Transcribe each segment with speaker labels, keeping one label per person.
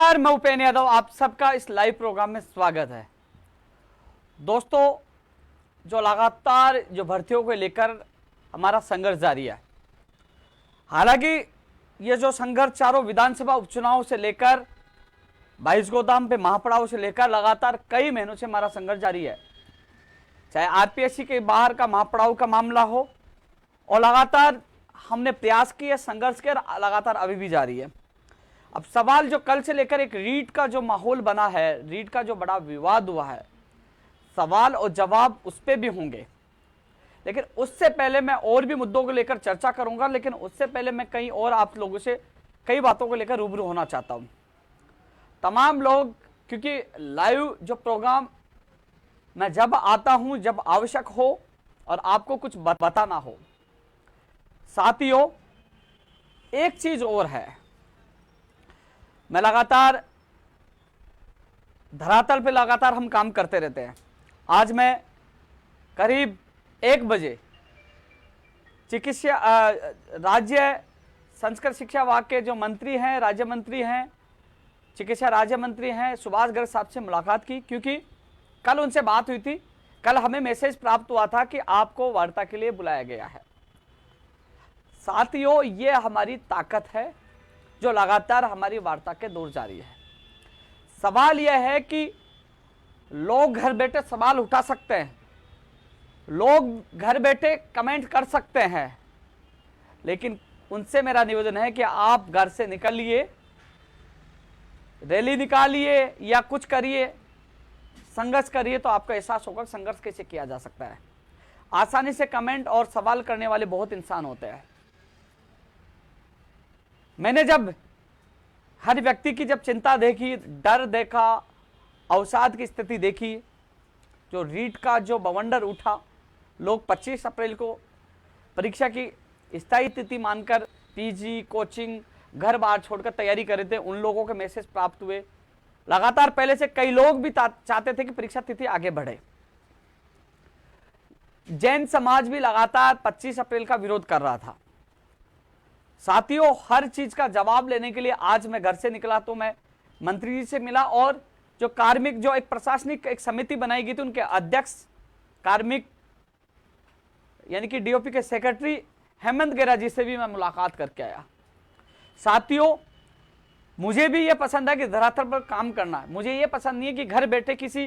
Speaker 1: नमस्कार, मैं उपेंद्र यादव, आप सबका इस लाइव प्रोग्राम में स्वागत है। दोस्तों, जो लगातार जो भर्तियों को लेकर हमारा संघर्ष जारी है, हालांकि ये जो संघर्ष चारों विधानसभा उपचुनाव से लेकर 22 गोदाम पे महापड़ाव से लेकर लगातार कई महीनों से हमारा संघर्ष जारी है। चाहे आरपीएससी के बाहर का महापड़ाव का मामला हो, और लगातार हमने प्रयास किए, संघर्ष किया, लगातार अभी भी जारी है। अब सवाल जो कल से लेकर एक रीट का जो माहौल बना है, रीट का जो बड़ा विवाद हुआ है, सवाल और जवाब उस पर भी होंगे, लेकिन उससे पहले मैं और भी मुद्दों को लेकर चर्चा करूंगा। लेकिन उससे पहले मैं कहीं और आप लोगों से कई बातों को लेकर रूबरू होना चाहता हूं। तमाम लोग, क्योंकि लाइव जो प्रोग्राम मैं जब आता हूं जब आवश्यक हो और आपको कुछ बताना हो। साथियों, एक चीज और है, मैं लगातार धरातल पे लगातार हम काम करते रहते हैं। आज मैं करीब 1 बजे चिकित्सा राज्य संस्कृत शिक्षा विभाग के जो मंत्री हैं, राज्य मंत्री हैं, चिकित्सा राज्य मंत्री हैं, सुभाष गर्ग साहब से मुलाकात की, क्योंकि कल उनसे बात हुई थी। कल हमें मैसेज प्राप्त हुआ था कि आपको वार्ता के लिए बुलाया गया है। साथियों, ये हमारी ताकत है जो लगातार हमारी वार्ता के दौर जारी है। सवाल यह है कि लोग घर बैठे सवाल उठा सकते हैं, लोग घर बैठे कमेंट कर सकते हैं, लेकिन उनसे मेरा निवेदन है कि आप घर से निकलिए, रैली निकालिए या कुछ करिए, संघर्ष करिए, तो आपको एहसास होगा संघर्ष कैसे किया जा सकता है। आसानी से कमेंट और सवाल करने वाले बहुत इंसान होते हैं। मैंने जब हर व्यक्ति की जब चिंता देखी, डर देखा, अवसाद की स्थिति देखी, जो रीट का जो बवंडर उठा, लोग 25 अप्रैल को परीक्षा की स्थायी तिथि मानकर पीजी, कोचिंग, घर बार छोड़कर तैयारी कर रहे थे, उन लोगों के मैसेज प्राप्त हुए। लगातार पहले से कई लोग भी चाहते थे कि परीक्षा तिथि आगे बढ़े। जैन समाज भी लगातार 25 अप्रैल का विरोध कर रहा था। साथियों, हर चीज का जवाब लेने के लिए आज मैं घर से निकला तो मैं मंत्री जी से मिला, और जो कार्मिक जो एक प्रशासनिक एक समिति बनाई गई थी, उनके अध्यक्ष कार्मिक यानी कि डीओपी के सेक्रेटरी हेमंत गेरा जी से भी मैं मुलाकात करके आया। साथियों, मुझे भी यह पसंद है कि धरातल पर काम करना। मुझे यह पसंद नहीं है कि घर बैठे किसी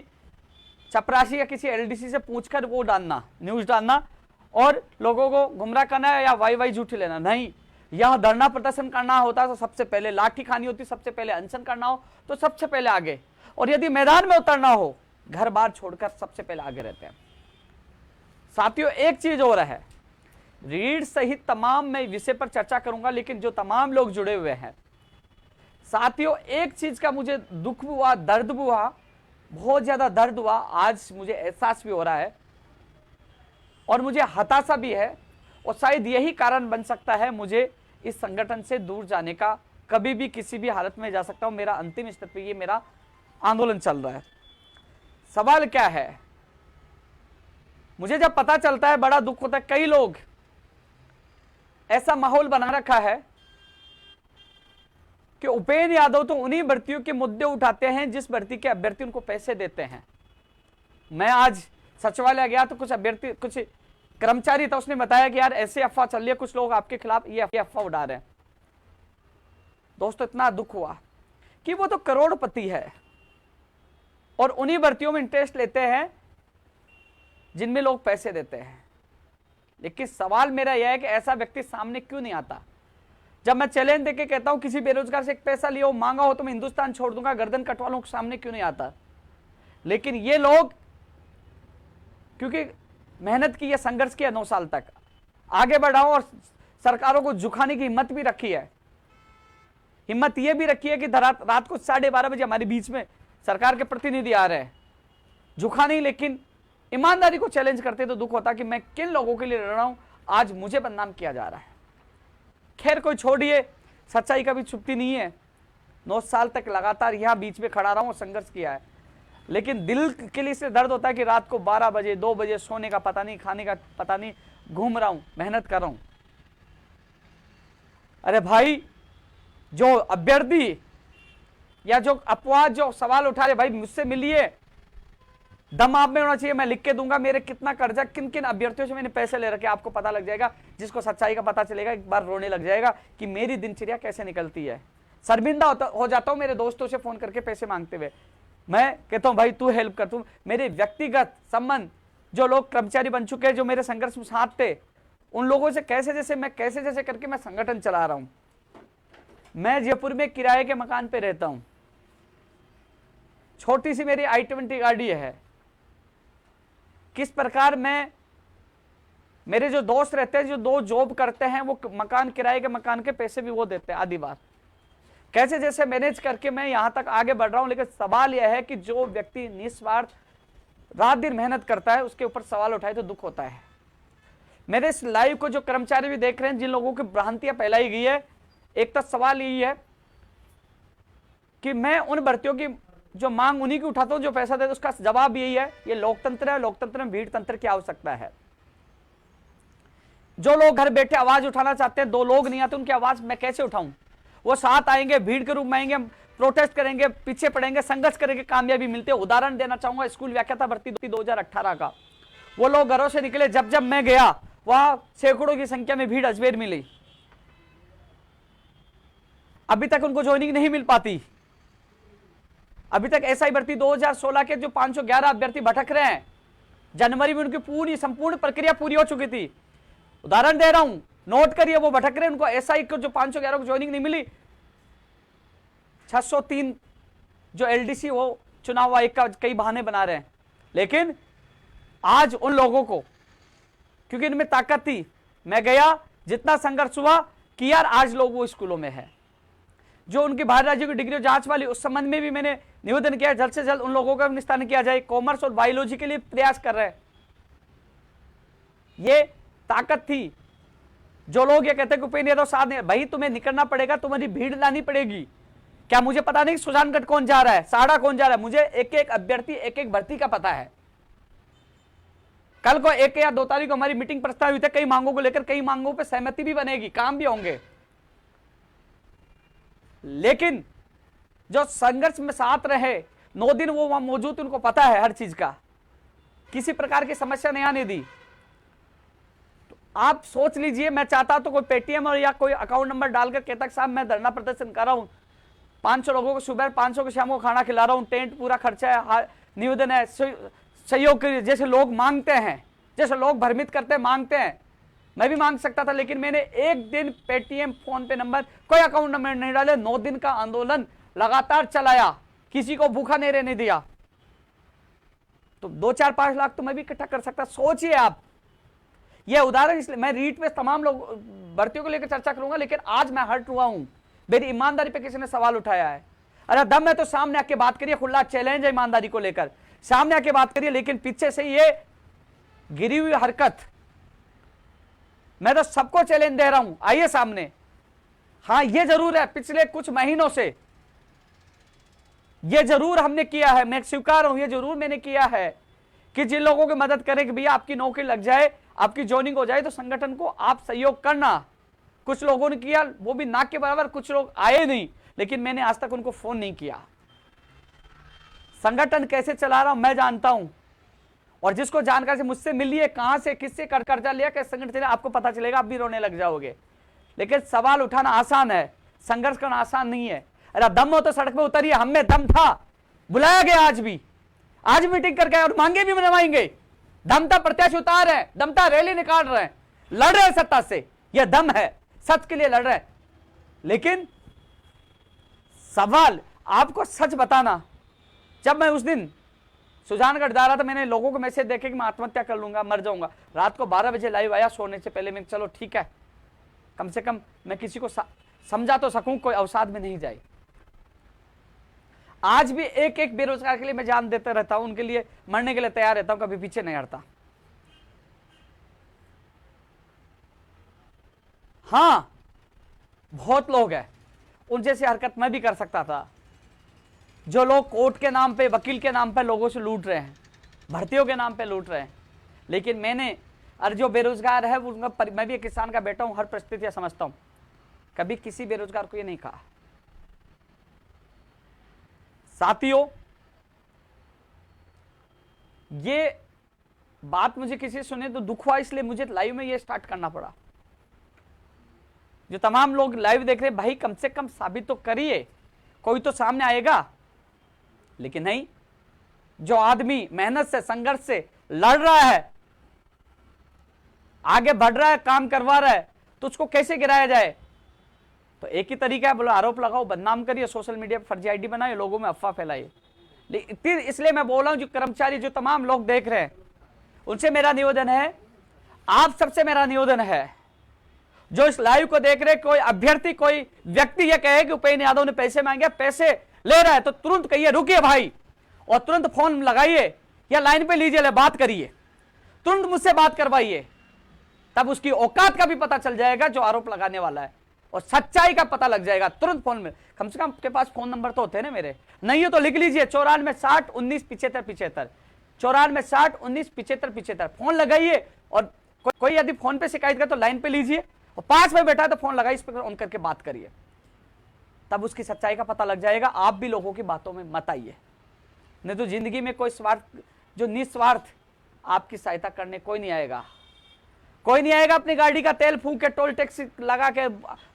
Speaker 1: चपरासी या किसी एलडीसी से पूछकर वो डालना, न्यूज डालना और लोगों को गुमराह करना या वाई झूठी लेना। नहीं, यहां धरना प्रदर्शन करना होता तो सबसे पहले लाठी खानी होती, सबसे पहले अनशन करना हो तो सबसे पहले आगे, और यदि मैदान में उतरना हो घर बार छोड़कर सबसे पहले आगे रहते हैं। साथियों, एक चीज और है, रीढ़ सहित तमाम मैं विषय पर चर्चा करूंगा, लेकिन जो तमाम लोग जुड़े हुए हैं, साथियों, एक चीज का मुझे दुख हुआ, दर्द हुआ, बहुत ज्यादा दर्द हुआ, आज मुझे एहसास भी हो रहा है और मुझे हताशा भी है, और शायद यही कारण बन सकता है मुझे इस संगठन से दूर जाने का। कभी भी किसी भी हालत में जा सकता हूं, मेरा अंतिम स्तर पे ये मेरा आंदोलन चल रहा है। सवाल क्या है, मुझे जब पता चलता है बड़ा दुख होता है। कई लोग ऐसा माहौल बना रखा है कि उपेंद्र यादव तो उन्हीं भर्तियों के मुद्दे उठाते हैं जिस भर्ती के अभ्यर्थी उनको पैसे देते हैं। मैं आज सचिवालय गया तो कुछ अभ्यर्थी, कुछ कर्मचारी था, उसने बताया कि यार ऐसे अफवाह चल रही है, कुछ लोग आपके खिलाफ ये अफवाह उड़ा रहे हैं। दोस्तों, इतना दुख हुआ कि वो तो करोड़पति है और उन्हीं भर्तियों में इंटरेस्ट लेते हैं जिनमें लोग पैसे देते हैं। लेकिन सवाल मेरा यह है कि ऐसा व्यक्ति सामने क्यों नहीं आता। जब मैं चैलेंज देके कहता हूं किसी बेरोजगार से एक पैसा लिया हो, मांगा हो तो मैं हिंदुस्तान छोड़ दूंगा, गर्दन कटवा लूं, सामने क्यों नहीं आता। लेकिन ये लोग, क्योंकि मेहनत की है, संघर्ष किया 9 साल तक, आगे बढ़ाओ, और सरकारों को झुकाने की हिम्मत भी रखी है। हिम्मत यह भी रखी है कि रात को 12:30 बजे हमारे बीच में सरकार के प्रतिनिधि आ रहे हैं, झुका नहीं, लेकिन ईमानदारी को चैलेंज करते तो दुख होता कि मैं किन लोगों के लिए लड़ रहा हूं, आज मुझे बदनाम किया जा रहा है। खैर, कोई छोड़िए, सच्चाई कभी छुपती नहीं है। 9 साल तक लगातार यहां बीच में खड़ा रहा हूं, संघर्ष किया है, लेकिन दिल के लिए इससे दर्द होता है कि रात को 12 बजे 2 बजे सोने का पता नहीं, खाने का पता नहीं, घूम रहा हूं, मेहनत कर रहा हूं। अरे भाई, जो अभ्यर्थी या जो अपवाद जो सवाल उठा रहे, भाई मुझसे मिलिए, दम आप में होना चाहिए, मैं लिख के दूंगा मेरे कितना कर्जा, किन किन अभ्यर्थियों से मैंने पैसे ले रखे, आपको पता लग जाएगा। जिसको सच्चाई का पता चलेगा एक बार रोने लग जाएगा कि मेरी दिनचर्या कैसे निकलती है। शर्मिंदा हो जाता हूं मेरे दोस्तों से फोन करके पैसे मांगते हुए। मैं कहता हूं भाई तू हेल्प कर, तू मेरे व्यक्तिगत संबंध, जो लोग कर्मचारी बन चुके हैं, जो मेरे संघर्ष में साथ थे, उन लोगों से कैसे जैसे करके मैं संगठन चला रहा हूं। मैं जयपुर में किराए के मकान पे रहता हूं, छोटी सी मेरी i20 गाड़ी है। किस प्रकार मैं, मेरे जो दोस्त रहते हैं, जो दो जॉब करते हैं, वो मकान किराए के मकान के पैसे भी वो देते हैं आधी बार, कैसे जैसे मैनेज करके मैं यहां तक आगे बढ़ रहा हूं। लेकिन सवाल यह है कि जो व्यक्ति निस्वार्थ रात दिन मेहनत करता है, उसके ऊपर सवाल उठाए तो दुख होता है। मेरे इस लाइव को जो कर्मचारी भी देख रहे हैं, जिन लोगों की भ्रांतियां फैलाई गई है, एक तो सवाल यही है कि मैं उन भर्तियों की जो मांग उन्हीं की उठाता हूं जो पैसा देते, उसका जवाब यही है, ये लोकतंत्र है, लोकतंत्र में भीड़ तंत्र की आवश्यकता है। जो लोग घर बैठे आवाज उठाना चाहते हैं, दो लोग नहीं आते, उनकी आवाज मैं कैसे उठाऊं? वो साथ आएंगे, भीड़ के रूप में आएंगे, प्रोटेस्ट करेंगे, पीछे पड़ेंगे, संघर्ष करेंगे, कामयाबी मिलते है। उदाहरण देना चाहूंगा स्कूल व्याख्याता भर्ती 2018 का। वो लोग घरों से निकले, जब मैं गया वहां सैकड़ों की संख्या में भीड़ अजमेर मिली। अभी तक उनको ज्वाइनिंग नहीं मिल पाती। अभी तक एसआई भर्ती 2016 के जो 511 अभ्यर्थी भटक रहे हैं, जनवरी में उनकी पूरी संपूर्ण प्रक्रिया पूरी हो चुकी थी। उदाहरण दे रहा हूं, नोट करिए, वो भटक रहे हैं, उनको एसआई को जो 511 को ज्वाइनिंग नहीं मिली। 603 जो एलडीसी वो चुनाव आयोग का कई बहाने बना रहे हैं। लेकिन आज उन लोगों को, क्योंकि इनमें ताकत थी, मैं गया, जितना संघर्ष हुआ कि यार आज लोग वो स्कूलों में है। जो उनकी बाहर राज्यों की डिग्री जांच वाली, उस संबंध में भी मैंने निवेदन किया, जल्द से जल्द उन लोगों का निस्तारण किया जाए। कॉमर्स और बायोलॉजी के लिए प्रयास कर रहे हैं। ये ताकत थी। जो लोग ये कहते हैं कि उपेंद्र यादव साथ नहीं, भाई तुम्हें निकलना पड़ेगा, तुम्हारी भीड़ लानी पड़ेगी। क्या मुझे पता नहीं सुजानगढ़ कौन जा रहा है, साड़ा कौन जा रहा है? मुझे एक एक अभ्यर्थी, एक एक भर्ती का पता है। कल को 1 या 2 तारीख को हमारी मीटिंग प्रस्ताव हुई थे कई मांगों को लेकर, कई मांगों पर सहमति भी बनेगी, काम भी होंगे। लेकिन जो संघर्ष में साथ रहे, 9 दिन वो वहां मौजूद, उनको पता है हर चीज का, किसी प्रकार की समस्या नहीं आने दी। तो आप सोच लीजिए, मैं चाहता तो कोई पेटीएम और या कोई अकाउंट नंबर डालकर कहता साहब मैं धरना प्रदर्शन कर रहा हूं, 500 लोगों को सुबह, 500 को शाम को खाना खिला रहा हूं, टेंट पूरा खर्चा है, निवेदन है, सहयोग के जैसे लोग मांगते हैं, जैसे लोग भ्रमित करते हैं, मांगते हैं, मैं भी मांग सकता था। लेकिन मैंने एक दिन पेटीएम, फोन पे नंबर, कोई अकाउंट नंबर नहीं डाले। 9 दिन का आंदोलन लगातार चलाया, किसी को भूखा नहीं रहने दिया। तो 2, 4, 5 लाख तो मैं भी इकट्ठा कर सकता। सोचिए आप, यह उदाहरण, इसलिए मैं रीट पे तमाम लोग भर्तियों को लेकर चर्चा करूंगा, लेकिन आज मैं हर्ट हुआ हूं। मेरी ईमानदारी पे किसी ने सवाल उठाया है। अरे दम है तो सामने आके बात करिए, खुला चैलेंज है ईमानदारी को लेकर, सामने आके बात करिए। लेकिन पीछे से ये गिरी हुई हरकत, मैं तो सबको चैलेंज दे रहा हूं, आइए सामने। हां ये जरूर है, पिछले कुछ महीनों से ये जरूर हमने किया है, मैं स्वीकार हूं, ये जरूर मैंने किया है कि जिन लोगों की मदद करें कि भैया आपकी नौकरी लग जाए, आपकी ज्वाइनिंग हो जाए, तो संगठन को आप सहयोग करना। कुछ लोगों ने किया, वो भी नाक के बराबर, कुछ लोग आए नहीं, लेकिन मैंने आज तक उनको फोन नहीं किया। संगठन कैसे चला रहा हूं मैं जानता हूं, और जिसको जानकारी से मुझसे मिली है, कहां से किससे कर्जा लिया, कैसे संगठन चला, आपको पता चलेगा, आप भी रोने लग जाओगे। लेकिन सवाल उठाना आसान है, संघर्ष करना आसान नहीं है। अरे दम हो तो सड़क पे उतरिए, हम में दम था, बुलाया गया, आज मीटिंग करके और मांगे भी मनवाएंगे। दम था, प्रत्याशी उतार है, दम था, रैली निकाल रहे हैं, लड़ रहे हैं सत्ता से, यह दम है, सच के लिए लड़ रहे हैं। लेकिन सवाल आपको सच बताना, जब मैं उस दिन सुजानगढ़ जा रहा था, मैंने लोगों को मैसेज देखे कि मैं आत्महत्या कर लूंगा, मर जाऊंगा। रात को 12 बजे लाइव आया सोने से पहले। मैं चलो ठीक है, कम से कम मैं किसी को समझा तो सकूं, कोई अवसाद में नहीं जाए। आज भी एक एक बेरोजगार के लिए मैं जान देता रहता हूं, उनके लिए मरने के लिए तैयार रहता हूं, कभी पीछे नहीं हटता। हां बहुत लोग हैं, उन जैसी हरकत मैं भी कर सकता था। जो लोग कोर्ट के नाम पे, वकील के नाम पे लोगों से लूट रहे हैं, भर्तियों के नाम पे लूट रहे हैं। लेकिन मैंने, अरे जो बेरोजगार है उनका, मैं भी एक किसान का बेटा हूं, हर परिस्थितियां समझता हूं, कभी किसी बेरोजगार को ये नहीं कहा। साथियों, ये बात मुझे किसी सुने तो दुख हुआ, इसलिए मुझे लाइव में ये स्टार्ट करना पड़ा। जो तमाम लोग लाइव देख रहे हैं, भाई कम से कम साबित तो करिए, कोई तो सामने आएगा। लेकिन नहीं, जो आदमी मेहनत से, संघर्ष से लड़ रहा है, आगे बढ़ रहा है, काम करवा रहा है, तो उसको कैसे गिराया जाए? तो एक ही तरीका है, बोलो आरोप लगाओ, बदनाम करिए, सोशल मीडिया पर फर्जी आईडी बनाइए, लोगों में अफवाह फैलाइए। लेकिन इसलिए मैं बोल रहा हूं, जो कर्मचारी, जो तमाम लोग देख रहे हैं, उनसे मेरा निवेदन है, आप सबसे मेरा निवेदन है, जो इस लाइव को देख रहे, कोई अभ्यर्थी, कोई व्यक्ति यह कहे कि उपेंद्र यादव ने पैसे मांगे, पैसे ले रहा है, तो तुरंत कहिए रुकिए भाई, और तुरंत फोन लगाइए या लाइन पे लीजिए, बात करिए, तुरंत मुझसे बात करवाइए, तब उसकी औकात का भी पता चल जाएगा जो आरोप लगाने वाला है, और सच्चाई का पता लग जाएगा तुरंत फोन में। कम से कम आपके पास फोन नंबर तो होते हैं ना मेरे, नहीं हो तो लिख लीजिए 94 60 19 75 75, 94 60 19 75 75, फोन लगाइए। और कोई यदि फोन पे शिकायत करे तो लाइन पे लीजिए, और पास में बैठा है तो फोन लगाइए, स्पीकर ऑन करके बात करिए, तब उसकी सच्चाई का पता लग जाएगा। आप भी लोगों की बातों में मत आइए, नहीं तो जिंदगी में कोई स्वार्थ, जो निस्वार्थ आपकी सहायता करने कोई नहीं आएगा, कोई नहीं आएगा। अपनी गाड़ी का तेल फूंक के, टोल टैक्स लगा के,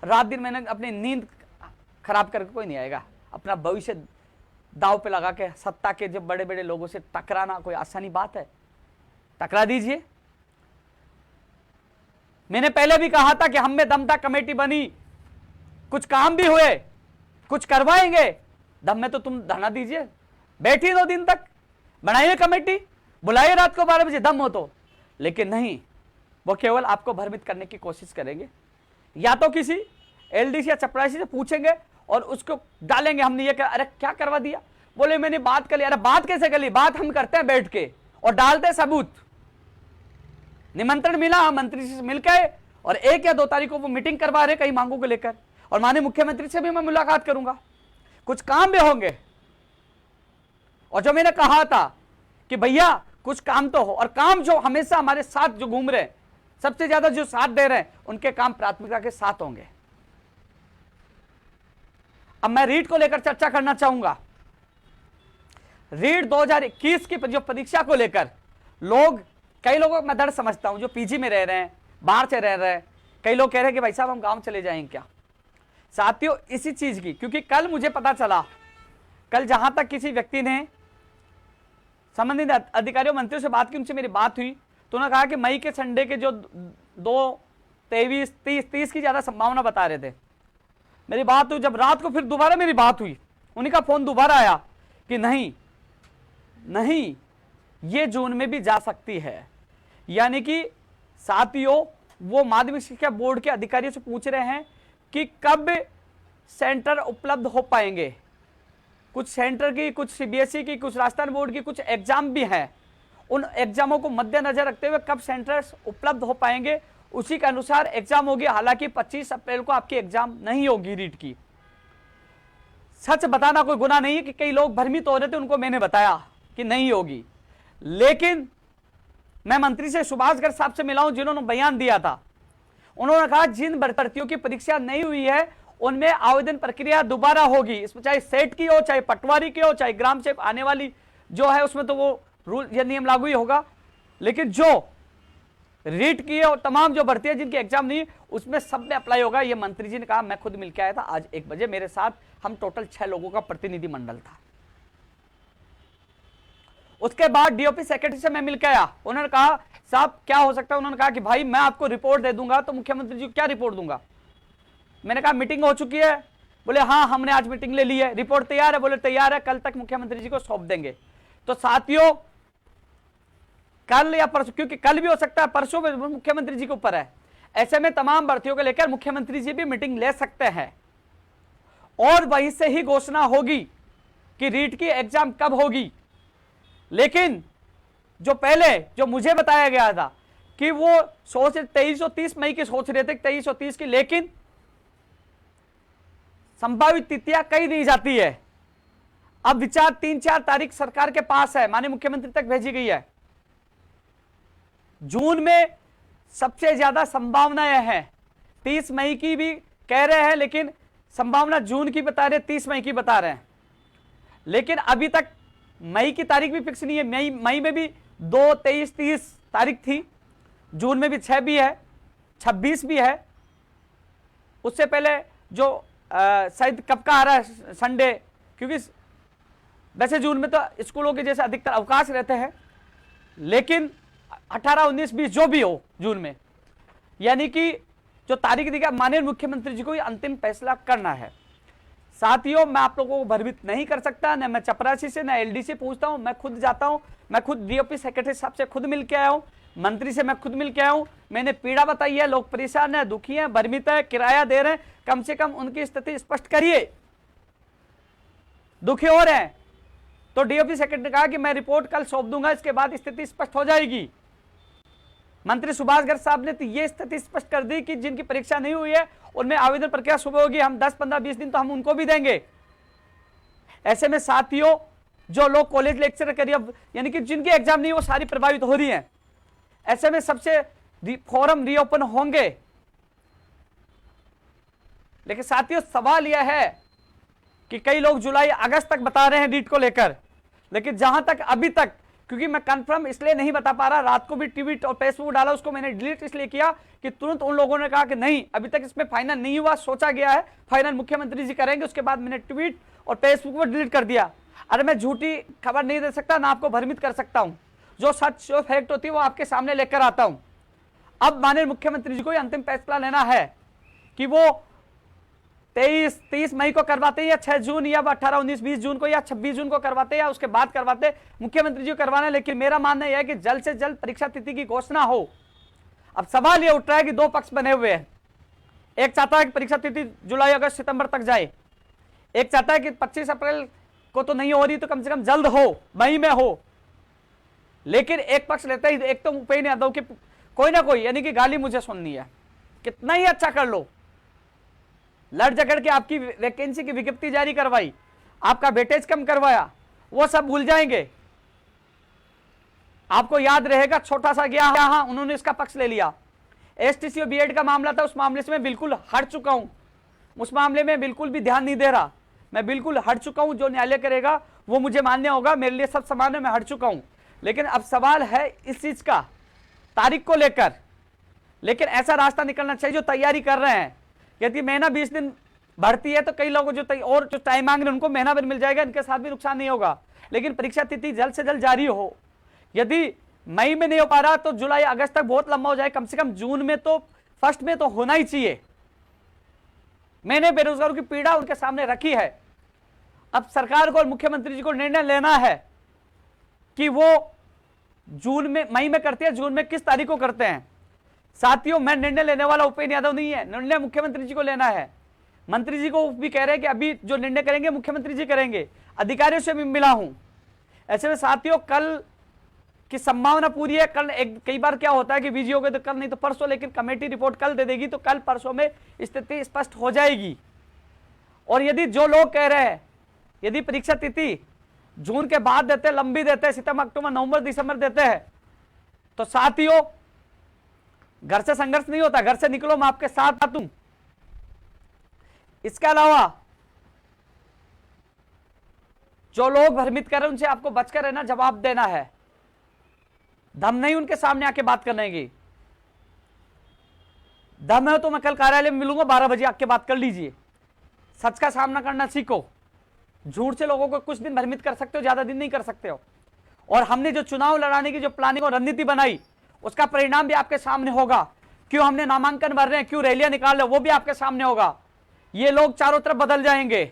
Speaker 1: रात दिन मैंने अपनी नींद खराब करके कोई नहीं आएगा। अपना भविष्य दाव पे लगा के सत्ता के जो बड़े बड़े लोगों से टकराना कोई आसानी बात है? टकरा दीजिए। मैंने पहले भी कहा था कि हम में दम था, कमेटी बनी, कुछ काम भी हुए, कुछ करवाएंगे, दम में तो तुम धरना दीजिए, बैठिए 2 दिन तक, बनाइए कमेटी, बुलाइए रात को 12 बजे, दम हो तो। लेकिन नहीं, वो केवल आपको भ्रमित करने की कोशिश करेंगे, या तो किसी एलडीसी या चपरासी से पूछेंगे और उसको डालेंगे, हमने ये अरे क्या करवा दिया, बोले मैंने बात कर ली। अरे बात कैसे कर ली? बात हम करते हैं बैठ के और डालते सबूत। निमंत्रण मिला मंत्री से मिलकर, और 1 या 2 तारीख को वो मीटिंग करवा रहे कई मांगों को लेकर, और माननीय मुख्यमंत्री से भी मैं मुलाकात करूंगा, कुछ काम भी होंगे। और जो मैंने कहा था कि भैया कुछ काम तो हो, और काम जो हमेशा हमारे साथ जो घूम रहे हैं, सबसे ज्यादा जो साथ दे रहे हैं, उनके काम प्राथमिकता के साथ होंगे। अब मैं रीट को लेकर चर्चा करना चाहूंगा। रीट 2021 की जो परीक्षा को लेकर लोग, कई लोगों को मैं डर समझता हूं, जो पीजी में रह रहे हैं, बाहर से रह रहे हैं, कई लोग कह रहे हैं कि भाई साहब हम गांव चले जाएंगे क्या। साथियों, इसी चीज की, क्योंकि कल मुझे पता चला, कल जहां तक किसी व्यक्ति ने संबंधित अधिकारियों मंत्रियों से बात की, उनसे मेरी बात हुई, तो उन्होंने कहा कि मई के संडे के जो 2, 23, 30 की ज्यादा संभावना बता रहे थे। मेरी बात हुई, जब रात को फिर दोबारा मेरी बात हुई, उन्हीं का फोन दोबारा आया कि नहीं नहीं, ये जून में भी जा सकती है। यानी कि साथियों, वो माध्यमिक शिक्षा बोर्ड के अधिकारियों से पूछ रहे हैं कि कब सेंटर उपलब्ध हो पाएंगे। कुछ सेंटर की, कुछ सीबीएसई की, कुछ राजस्थान बोर्ड की, कुछ एग्जाम भी हैं, उन एग्जामों को मद्देनजर रखते हुए कब सेंटर्स उपलब्ध हो पाएंगे, उसी के अनुसार एग्जाम होगी। हालांकि 25 अप्रैल को आपकी एग्जाम नहीं होगी रीट की। सच बताना कोई गुनाह नहीं है कि कई लोग भ्रमित हो रहे थे, उनको मैंने बताया कि नहीं होगी। लेकिन मैं मंत्री से सुभाष गर्ग साहब से मिला हूं, जिन्होंने बयान दिया था। उन्होंने कहा जिन भर्तियों की परीक्षा नहीं हुई है उनमें आवेदन प्रक्रिया दोबारा होगी। इसमें चाहे सेट की हो, चाहे पटवारी की हो, चाहे ग्राम सेवक आने वाली जो है उसमें तो वो रूल या नियम लागू ही होगा। लेकिन जो रीट की है और तमाम जो भर्ती है जिनकी एग्जाम नहीं, उसमें सब में अप्लाई होगा। ये मंत्री जी ने कहा। मैं खुद मिलकर आया था आज 1 बजे, मेरे साथ हम टोटल 6 लोगों का प्रतिनिधि मंडल था। उसके बाद डीओपी सेक्रेटरी से मैं मिलकर आया। उन्होंने कहा साहब क्या हो सकता है। उन्होंने कहा कि भाई मैं आपको रिपोर्ट दे दूंगा। तो मुख्यमंत्री जी को क्या रिपोर्ट दूंगा। मैंने कहा मीटिंग हो चुकी है। बोले हाँ हमने आज मीटिंग ले ली है, रिपोर्ट तैयार है। बोले तैयार है, कल तक मुख्यमंत्री जी को सौंप देंगे। तो साथियों कल या परसों, क्योंकि कल भी हो सकता है, परसों में मुख्यमंत्री जी के ऊपर है। ऐसे में तमाम भर्तियों को लेकर मुख्यमंत्री जी भी मीटिंग ले सकते हैं और वहीं से ही घोषणा होगी कि रीट की एग्जाम कब होगी। लेकिन जो पहले जो मुझे बताया गया था कि वो 2330 मई की सोच रहे थे, 2330 की, लेकिन संभावित तिथियां कई दी जाती है। अब विचार 3-4 तारीख सरकार के पास है, माननीय मुख्यमंत्री तक भेजी गई है। जून में सबसे ज्यादा संभावनाएं हैं। 30 मई की भी कह रहे हैं, लेकिन संभावना जून की बता रहे, 30 मई की बता रहे हैं। लेकिन अभी तक मई की तारीख भी फिक्स नहीं है। मई में भी 2, 23, 30 तारीख थी, जून में भी 6 भी है, 26 भी है। उससे पहले जो शायद कब का आ रहा है संडे, क्योंकि वैसे जून में तो स्कूलों के जैसे अधिकतर अवकाश रहते हैं, लेकिन 18, 19, 20 जो भी हो जून में, यानी कि जो तारीख दी गई, माननीय मुख्यमंत्री जी को ये अंतिम फैसला करना है। साथियों, मैं आप लोगों को भ्रमित नहीं कर सकता, न मैं चपरासी से न एलडी से पूछता हूं, मैं खुद जाता हूं, मैं खुद डीओपी सेक्रेटरी साहब से खुद मिल के आया हूं, मंत्री से मैं खुद मिल के आया हूं। मैंने पीड़ा बताई है, लोग परेशान है, दुखी है, भ्रमित है, किराया दे रहे हैं, कम से कम उनकी स्थिति स्पष्ट करिए। दुखी हो रहे हैं तो डीओपी सेक्रेटरी ने कहा कि मैं रिपोर्ट कल सौंप दूंगा, इसके बाद स्थिति स्पष्ट हो जाएगी। मंत्री सुभाष गर्ग साहब ने तो ये स्थिति स्पष्ट कर दी कि जिनकी परीक्षा नहीं हुई है उनमें आवेदन प्रक्रिया सुबह होगी, हम 10, 15, 20 दिन तो हम उनको भी देंगे। ऐसे में साथियों, जो लोग कॉलेज लेक्चर करिए, यानी कि जिनकी एग्जाम नहीं वो सारी प्रभावित हो रही हैं, ऐसे में सबसे फॉरम रीओपन होंगे। लेकिन साथियों, सवाल यह है कि कई लोग जुलाई अगस्त तक बता रहे हैं नीट को लेकर, लेकिन जहां तक अभी तक, क्योंकि मैं कंफर्म इसलिए नहीं बता पा रहा, रात को भी ट्वीट और फेसबुक डाला, उसको मैंने डिलीट इसलिए किया कि तुरंत उन लोगों ने कहा कि नहीं, अभी तक इसमें फाइनल नहीं हुआ, सोचा गया है, फाइनल मुख्यमंत्री जी करेंगे। उसके बाद मैंने ट्वीट और फेसबुक पर डिलीट कर दिया। अरे मैं झूठी खबर नहीं दे सकता, ना आपको भ्रमित कर सकता हूं, जो सच जो फैक्ट होती है वो आपके सामने लेकर आता हूं। अब माननीय मुख्यमंत्री जी को अंतिम फैसला लेना है कि वो 23-30 मई को करवाते हैं, या 6 जून, या 18, 19, 20 जून को, या 26 जून को करवाते हैं, या उसके बाद करवाते। मुख्यमंत्री जी को करवाना है, लेकिन मेरा मानना यह है कि जल्द से जल्द परीक्षा तिथि की घोषणा हो। अब सवाल यह उठ रहा है कि दो पक्ष बने हुए हैं, एक चाहता है कि परीक्षा तिथि जुलाई, अगस्त, सितंबर तक जाए, एक चाहता है कि 25 अप्रैल को तो नहीं हो रही तो कम से कम जल्द हो, मई में हो। लेकिन एक पक्ष लेता ही, एक तो उपेंद्र यादव की कोई ना कोई, यानी कि गाली मुझे सुननी है, कितना ही अच्छा कर लो, लड़ झगड़ के आपकी वैकेंसी की विज्ञप्ति जारी करवाई, आपका वेटेज कम करवाया, वो सब भूल जाएंगे। आपको याद रहेगा छोटा सा गया, हाँ उन्होंने इसका पक्ष ले लिया। एसटीसी और बीएड का मामला था, उस मामले से मैं बिल्कुल हट चुका हूं, उस मामले में बिल्कुल भी ध्यान नहीं दे रहा, मैं बिल्कुल हट चुका हूं। जो न्यायालय करेगा वो मुझे मान्य होगा, मेरे लिए सब समान है, मैं हट चुका हूं। लेकिन अब सवाल है इस चीज का, तारीख को लेकर। लेकिन ऐसा रास्ता निकलना चाहिए जो तैयारी कर रहे हैं। यदि महीना 20 दिन बढ़ती है तो कई लोगों जो टाइम मांग रहे हैं उनको महीना भर मिल जाएगा, इनके साथ भी नुकसान नहीं होगा। लेकिन परीक्षा तिथि जल्द से जल्द जारी हो। यदि मई में नहीं हो पा रहा तो जुलाई, अगस्त तक बहुत लंबा हो जाए, कम से कम जून में तो, फर्स्ट में तो होना ही चाहिए। मैंने बेरोजगारों की पीड़ा उनके सामने रखी है। अब सरकार को और मुख्यमंत्री जी को निर्णय लेना है कि वो जून में, मई में करते हैं, जून में किस तारीख को करते हैं। साथियों, मैं निर्णय लेने वाला उपेंद्र यादव नहीं है, निर्णय मुख्यमंत्री जी को लेना है। मंत्री जी को भी कह रहे हैं कि अभी जो निर्णय करेंगे मुख्यमंत्री जी करेंगे, अधिकारियों से भी मिला हूं। ऐसे में साथियों, कल की संभावना पूरी है। कल कई बार क्या होता है कि बिजी हो गए तो कल, नहीं तो परसों, लेकिन कमेटी रिपोर्ट कल दे देगी तो कल परसों में स्थिति स्पष्ट हो जाएगी। और यदि जो लोग कह रहे हैं यदि परीक्षा तिथि जून के बाद देते, लंबी देते, सितंबर, अक्टूबर, नवंबर, दिसंबर देते हैं, तो साथियों घर से संघर्ष नहीं होता, घर से निकलो, मैं आपके साथ हूं। इसके अलावा जो लोग भ्रमित कर रहे हैं उनसे आपको बचकर रहना, जवाब देना है। दम नहीं उनके सामने आके बात करने की। दम है तो मैं कल कार्यालय में मिलूंगा, 12 बजे आके बात कर लीजिए। सच का सामना करना सीखो। झूठ से लोगों को कुछ दिन भ्रमित कर सकते हो, ज्यादा दिन नहीं कर सकते हो। और हमने जो चुनाव लड़ाने की जो प्लानिंग और रणनीति बनाई, उसका परिणाम भी आपके सामने होगा। क्यों हमने नामांकन भर रहे हैं, क्यों रैलियां निकाल रहे हैं, वो भी आपके सामने होगा। ये लोग चारों तरफ बदल जाएंगे।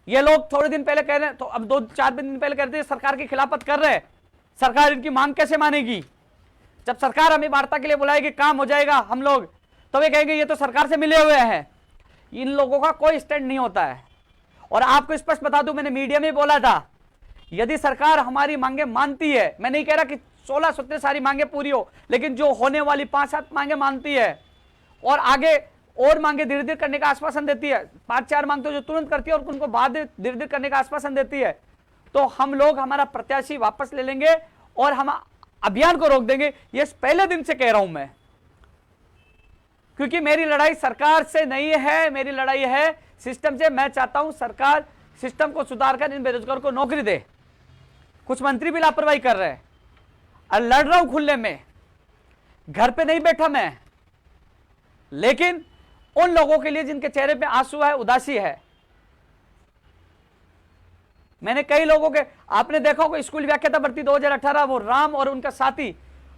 Speaker 1: ये लोग थोड़े दिन पहले कह रहे हैं, तो अब 2-4 दिन पहले कहते हैं सरकार की खिलाफत कर रहे हैं, सरकार इनकी मांग कैसे मानेगी। जब सरकार हमें वार्ता के लिए बुलाएगी, काम हो जाएगा, हम लोग तो वे कहेंगे ये तो सरकार से मिले हुए हैं। इन लोगों का कोई स्टैंड नहीं होता है। और आपको स्पष्ट बता दूं, मैंने मीडिया में बोला था, यदि सरकार हमारी मांगे मानती है, मैं नहीं कह रहा कि 16-17 सारी मांगे पूरी हो, लेकिन जो होने वाली 5-7 मांगे मानती है और आगे और मांगे धीरे धीरे करने का आश्वासन देती है, 5-4 मांग तो जो तुरंत करती है और उनको बाद धीरे धीरे करने का आश्वासन देती है, तो हम लोग हमारा प्रत्याशी वापस ले लेंगे और हम अभियान को रोक देंगे। ये पहले दिन से कह रहा हूं मैं, क्योंकि मेरी लड़ाई सरकार से नहीं है, मेरी लड़ाई है सिस्टम से। मैं चाहता हूं सरकार सिस्टम को सुधार कर इन बेरोजगारों को नौकरी दे। कुछ मंत्री भी लापरवाही कर रहे हैं। और लड़ रहा हूं खुले में, घर पे नहीं बैठा मैं, लेकिन उन लोगों के लिए जिनके चेहरे पे आंसू है, उदासी है। मैंने कई लोगों के, आपने देखा होगा स्कूल व्याख्याता भर्ती 2018, वो राम और उनका साथी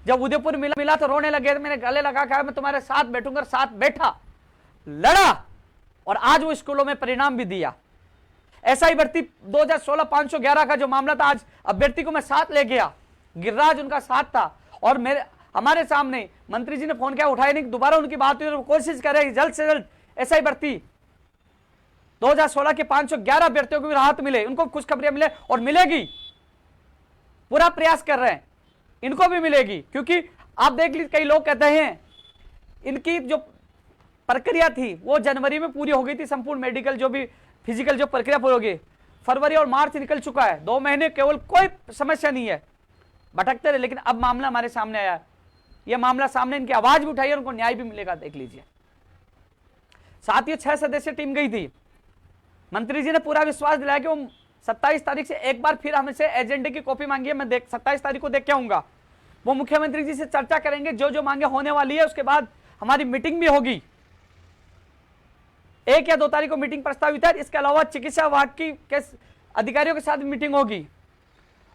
Speaker 1: जब उदयपुर मिला तो रोने लगे। मैंने गले लगा, कहा मैं तुम्हारे साथ बैठूंगा, साथ बैठा, लड़ा और आज वो स्कूलों में परिणाम भी दिया। ऐसा ही भर्ती 2016 511 का जो मामला था, आज अभ्यर्थी को मैं साथ ले गया, गिरिराज उनका साथ था और हमारे सामने मंत्री जी ने फोन किया, उठाया नहीं, दोबारा उनकी बात हुई और कोशिश करे जल्द से जल्द ऐसा ही भर्ती 2016 के 511 अभ्यर्थियों को भी राहत मिले, उनको खुशखबरियां मिले और मिलेगी। पूरा प्रयास कर रहे हैं, इनको भी मिलेगी। क्योंकि आप देख लीजिए, कई लोग कहते हैं इनकी जो प्रक्रिया थी वो जनवरी में पूरी हो गई थी, संपूर्ण मेडिकल जो भी फिजिकल जो प्रक्रिया पूरी हो गई, फरवरी और मार्च निकल चुका है, 2 महीने केवल, कोई समस्या नहीं है, भटकते रहे। लेकिन अब मामला हमारे सामने आया, यह मामला सामने, इनकी आवाज भी उठाई और उनको न्याय भी मिलेगा, देख लीजिए। साथियों 6 सदस्यीय टीम गई थी, मंत्री जी ने पूरा विश्वास दिलाया कि वो 27 तारीख से एक बार फिर हमसे एजेंडे की कॉपी मांगी है, मैं 27 तारीख को देख के आऊंगा। वो मुख्यमंत्री जी से चर्चा करेंगे, जो जो मांगे होने वाली है, उसके बाद हमारी मीटिंग भी होगी। 1 या 2 तारीख को मीटिंग प्रस्तावित है। इसके अलावा चिकित्सा विभाग के अधिकारियों के साथ भी मीटिंग होगी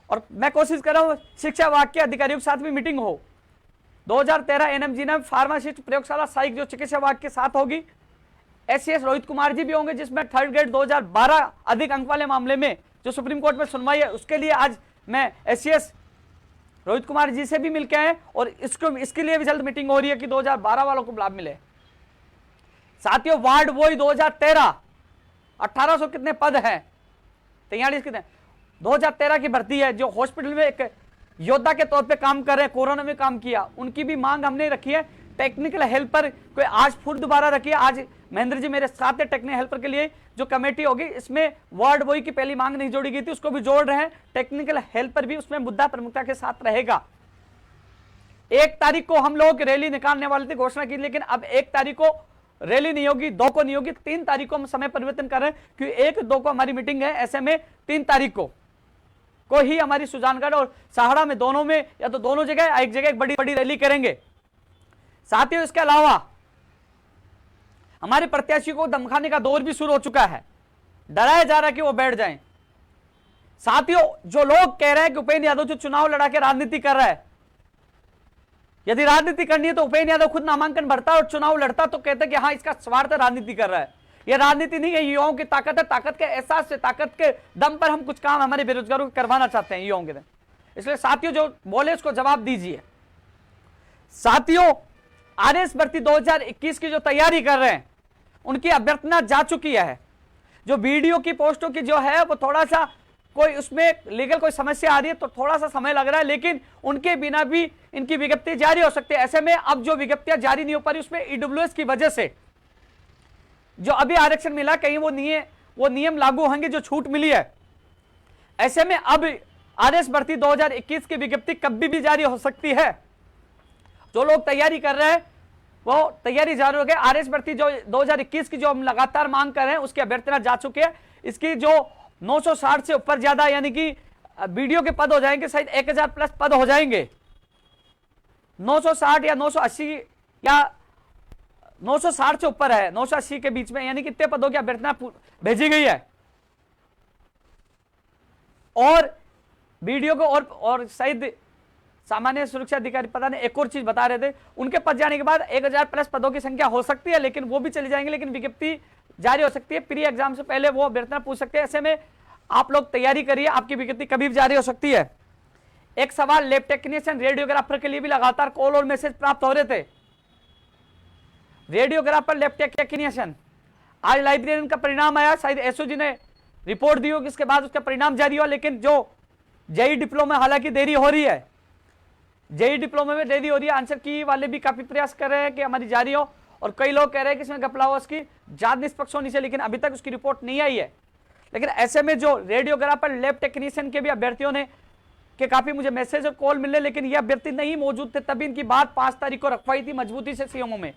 Speaker 1: और मैं कोशिश कर रहा हूं शिक्षा विभाग के अधिकारियों के साथ भी मीटिंग हो। 2013 एनएमजी ने फार्मासिस्ट प्रयोगशाला सहायक जो चिकित्सा विभाग के साथ होगी। एससीएस रोहित कुमार जी भी होंगे, जिसमें 3rd ग्रेड 2012 अधिक अंक वाले मामले में जो सुप्रीम कोर्ट में सुनवाई है, उसके लिए आज मैं एससीएस रोहित कुमार जी से भी मिलके आए और इसके लिए भी जल्द मीटिंग हो रही है कि 2012 वालों को लाभ मिले। साथियों वार्ड बॉय 2013 1800 कितने पद हैं, 43 कितने, 2013 की भर्ती है, जो हॉस्पिटल में एक योद्धा के तौर पे काम कर रहे हैं, कोरोना में काम किया, उनकी भी मांग हमने रखी है। टेक्निकल हेल्पर कोई आज फिर दोबारा रखी है, आज महेंद्र जी मेरे साथ है। टेक्निकल हेल्पर के लिए जो कमेटी होगी, इसमें वार्ड बॉय की पहली मांग नहीं जोड़ी गई थी, उसको भी जोड़ रहे हैं। टेक्निकल हेल्पर भी उसमें मुद्दा प्रमुखता के साथ रहेगा। 1 तारीख को हम लोग रैली निकालने वाले थे, घोषणा की, लेकिन अब 1 तारीख को रैली नहीं होगी, 2 को नहीं होगी, 3 तारीख को हम समय परिवर्तन कर रहे हैं, क्योंकि 1-2 को हमारी मीटिंग है। ऐसे में 3 तारीख को ही हमारी सुजानगढ़ और सहाड़ा में, दोनों में या तो दोनों जगह एक जगह एक बड़ी रैली करेंगे। साथियों इसके अलावा हमारे प्रत्याशी को धमकाने का दौर भी शुरू हो चुका है, डराया जा रहा है कि वो बैठ जाएं। साथियों जो लोग कह रहे हैं कि उपेंद्र यादव जो चुनाव लड़ा के राजनीति कर रहा है, यदि राजनीति करनी है तो उपेंद्र यादव खुद नामांकन भरता और चुनाव लड़ता तो कहते कि हाँ इसका स्वार्थ राजनीति कर रहा है। यह राजनीति नहीं है, युवाओं की ताकत है, ताकत के एहसास से, ताकत के दम पर हम कुछ काम हमारे बेरोजगारों को करवाना चाहते हैं युवाओं के दम। इसलिए साथियों जो बोले उसको जवाब दीजिए। साथियों आरएस भर्ती 2021 की जो तैयारी कर रहे हैं, उनकी अभ्यर्थना जा चुकी है। जो वीडियो की पोस्टों की जो है वो थोड़ा सा कोई उसमें लीगल कोई समस्या आ रही है तो थोड़ा सा समय लग रहा है, लेकिन उनके बिना भी इनकी विज्ञप्ति जारी हो सकती है। ऐसे में अब जो विज्ञप्तियां जारी नहीं हो पा रही उसमें ईडब्ल्यूएस की वजह से जो अभी आरक्षण मिला, कहीं वो नियम लागू होंगे जो छूट मिली है। ऐसे में अब आरएस भर्ती 2021 की विज्ञप्ति कभी भी जारी हो सकती है। जो लोग तैयारी कर रहे हैं वो तैयारी जारी हो गई। आरएस भर्ती जो 2021 की जो हम लगातार मांग कर रहे हैं उसकी अभ्यर्थना जा चुकी है। इसकी जो 960 से ऊपर ज्यादा यानी कि वीडियो के पद हो जाएंगे, शायद 1000 प्लस पद हो जाएंगे। 960 या 980 या 960 से ऊपर है, 980 के बीच में, यानी कितने पदों की अभ्यर्थना भेजी गई है। और वीडियो को और शायद सामान्य सुरक्षा अधिकारी पता नहीं एक और चीज बता रहे थे, उनके पद जाने के बाद 1000 प्लस पदों की संख्या हो सकती है, लेकिन वो भी चली जाएंगे, लेकिन विज्ञप्ति जारी हो सकती है। प्री एग्जाम से पहले वो अभ्यर्थना पूछ सकते हैं। ऐसे में आप लोग तैयारी करिए, आपकी विज्ञप्ति कभी भी जारी हो सकती है। एक सवाल, लैब टेक्नीशियन रेडियोग्राफर के लिए भी लगातार कॉल और मैसेज प्राप्त हो रहे थे। रेडियोग्राफर, लैब टेक्नीशियन, आज लाइब्रेरियन का परिणाम आया, शायद एसओजी ने रिपोर्ट दी होगी, इसके बाद उसका परिणाम जारी हुआ। लेकिन जो जेई डिप्लोमा हालांकि देरी हो रही है, जेई डिप्लोमा में देरी हो रही है। आंसर की वाले भी काफी प्रयास कर रहे हैं कि हमारी जारी हो, और कई लोग कह रहे हैं कि इसमें घपला हुआ, उसकी जांच निष्पक्ष होनी चाहिए, लेकिन अभी तक उसकी रिपोर्ट नहीं आई है। लेकिन ऐसे में जो रेडियोग्राफर, लैब टेक्नीशियन के भी अभ्यर्थियों ने कि काफी मुझे मैसेज और कॉल मिले, लेकिन ये अभ्यर्थी नहीं मौजूद थे, तभी इनकी बात 5 तारीख को रखवाई थी मजबूती से सीएमओ में।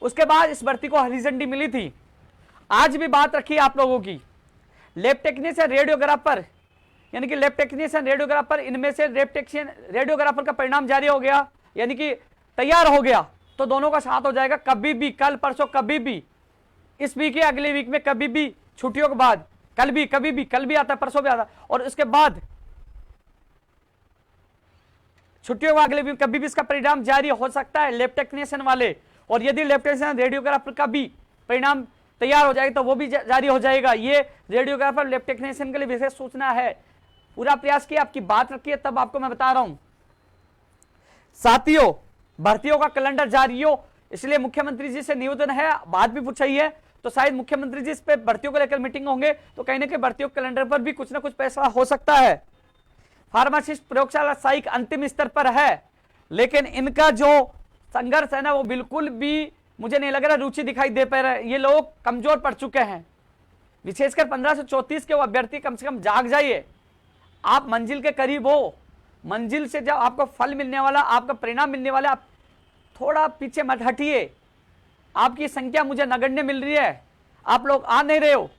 Speaker 1: उसके बाद इस भर्ती को हरी झंडी मिली थी। आज भी बात रखी आप लोगों की, लैब टेक्नीशियन रेडियोग्राफर, यानी कि लैब टेक्नीशियन रेडियोग्राफर, इनमें से लैब टेक्नीशियन रेडियोग्राफर का परिणाम जारी हो गया, यानी कि तैयार हो गया, तो दोनों का साथ हो जाएगा कभी भी, कल परसों कभी भी, इस वीक या अगले वीक में कभी भी, छुट्टियों के बाद कल भी, कभी भी, कल भी आता है परसों भी आता है, और उसके बाद छुट्टियों के अगले वीक कभी भी इसका परिणाम जारी हो सकता है लैब टेक्नीशियन वाले। और यदि लैब टेक्नीशियन रेडियोग्राफर का भी परिणाम तैयार हो जाएगा तो वो भी जारी हो जाएगा। ये रेडियोग्राफर लैब टेक्नीशियन के लिए विशेष सूचना है। पूरा प्रयास किया, आपकी बात रखिए, तब आपको मैं बता रहा हूं। साथियों, भर्तियों का कैलेंडर जारी हो, इसलिए मुख्यमंत्री जी से निवेदन है, बात भी पूछी है, तो शायद मुख्यमंत्री जी इस पे भर्तियों को लेकर मीटिंग होंगे, तो कहीं ना कहीं भर्तियों के कैलेंडर पर भी कुछ ना कुछ फैसला हो सकता है। फार्मासिस्ट प्रयोगशाला साइक अंतिम स्तर पर है, लेकिन इनका जो संघर्ष है ना, वो बिल्कुल भी मुझे नहीं लग रहा रुचि दिखाई दे पा रहा है। ये लोग कमजोर पड़ चुके हैं, विशेषकर 1534 के वो अभ्यर्थी कम से कम जाग जाइए। आप मंजिल के करीब हो, मंजिल से जब आपको फल मिलने वाला, आपका परिणाम मिलने वाला, आप थोड़ा पीछे मत हटिए। आपकी संख्या मुझे नगण्य मिल रही है, आप लोग आ नहीं रहे हो,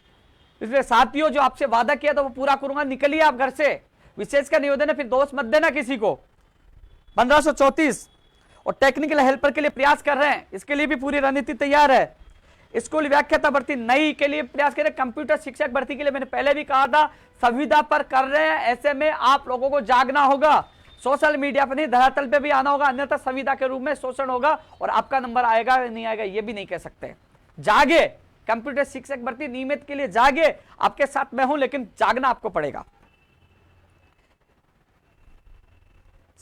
Speaker 1: इसलिए साथियों जो आपसे वादा किया था वो पूरा करूंगा, निकलिए आप घर से। विशेषकर निवेदन है, फिर दोष मत देना किसी को। 1534 और टेक्निकल हेल्पर के लिए प्रयास कर रहे हैं, इसके लिए भी पूरी रणनीति तैयार है। स्कूल व्याख्याता भर्ती नई के लिए प्रयास करें। कंप्यूटर शिक्षक भर्ती के लिए मैंने पहले भी कहा था, संविदा पर कर रहे हैं, ऐसे में आप लोगों को जागना होगा, सोशल मीडिया पर नहीं धरातल पे भी आना होगा, अन्यथा संविदा के रूप में शोषण होगा और आपका नंबर आएगा नहीं आएगा ये भी नहीं कह सकते। जागे, कंप्यूटर शिक्षक भर्ती नियमित के लिए जागे, आपके साथ मैं हूं, लेकिन जागना आपको पड़ेगा।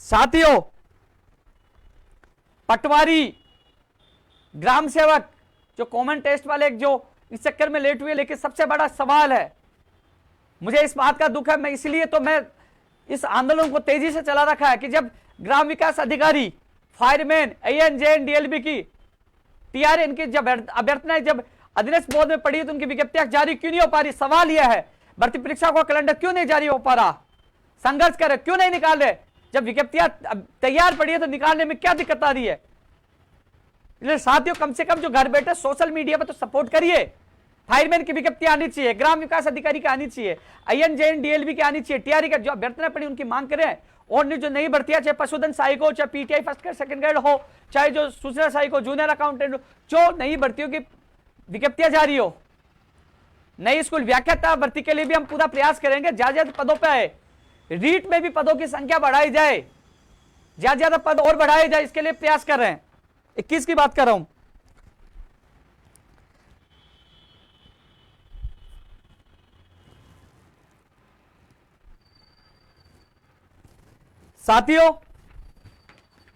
Speaker 1: साथियों, पटवारी, ग्राम सेवक, जो कॉमन टेस्ट वाले जो इस चक्कर में लेट हुए, लेकिन सबसे बड़ा सवाल है, मुझे इस बात का दुख है, मैं इसलिए तो मैं इस आंदोलन को तेजी से चला रखा है कि जब ग्राम विकास अधिकारी, फायरमैन, ANJN, DLB की TR इनकी जब अभ्यर्थनाएं जब अधीनस्थ बोर्ड में पड़ी तो उनकी विज्ञप्तियां जारी क्यों नहीं हो पा रही। सवाल यह है, भर्ती परीक्षा का कैलेंडर क्यों नहीं जारी हो पा रहा, संघर्ष कर क्यों नहीं निकाल रहे। जब विज्ञप्तियां तैयार पड़ी है तो निकालने में क्या दिक्कत आ रही है। इसलिए साथियों, कम से कम जो घर बैठे सोशल मीडिया पर तो सपोर्ट करिए। फायरमैन की विज्ञप्ति आनी चाहिए, ग्राम विकास अधिकारी की आनी चाहिए, ANJN, DLB की आनी चाहिए, TRE का जो अभ्यर्थना पड़ी उनकी मांग करें। और जो नई भर्तियां, चाहे पशुधन सहायक हो, चाहे PTI first grade second grade हो, चाहे जो सूचना सहायक हो, जूनियर अकाउंटेंट हो, जो नई भर्तियों की विज्ञप्तियां जारी हो। नई स्कूल व्याख्याता भर्ती के लिए भी हम पूरा प्रयास करेंगे, ज्यादा ज्यादा पदों पर आए, रीट में भी पदों की संख्या बढ़ाई जाए, ज्यादा ज्यादा पद और बढ़ाए जाए, इसके लिए प्रयास कर रहे हैं। 21 की बात कर रहा हूं। साथियों,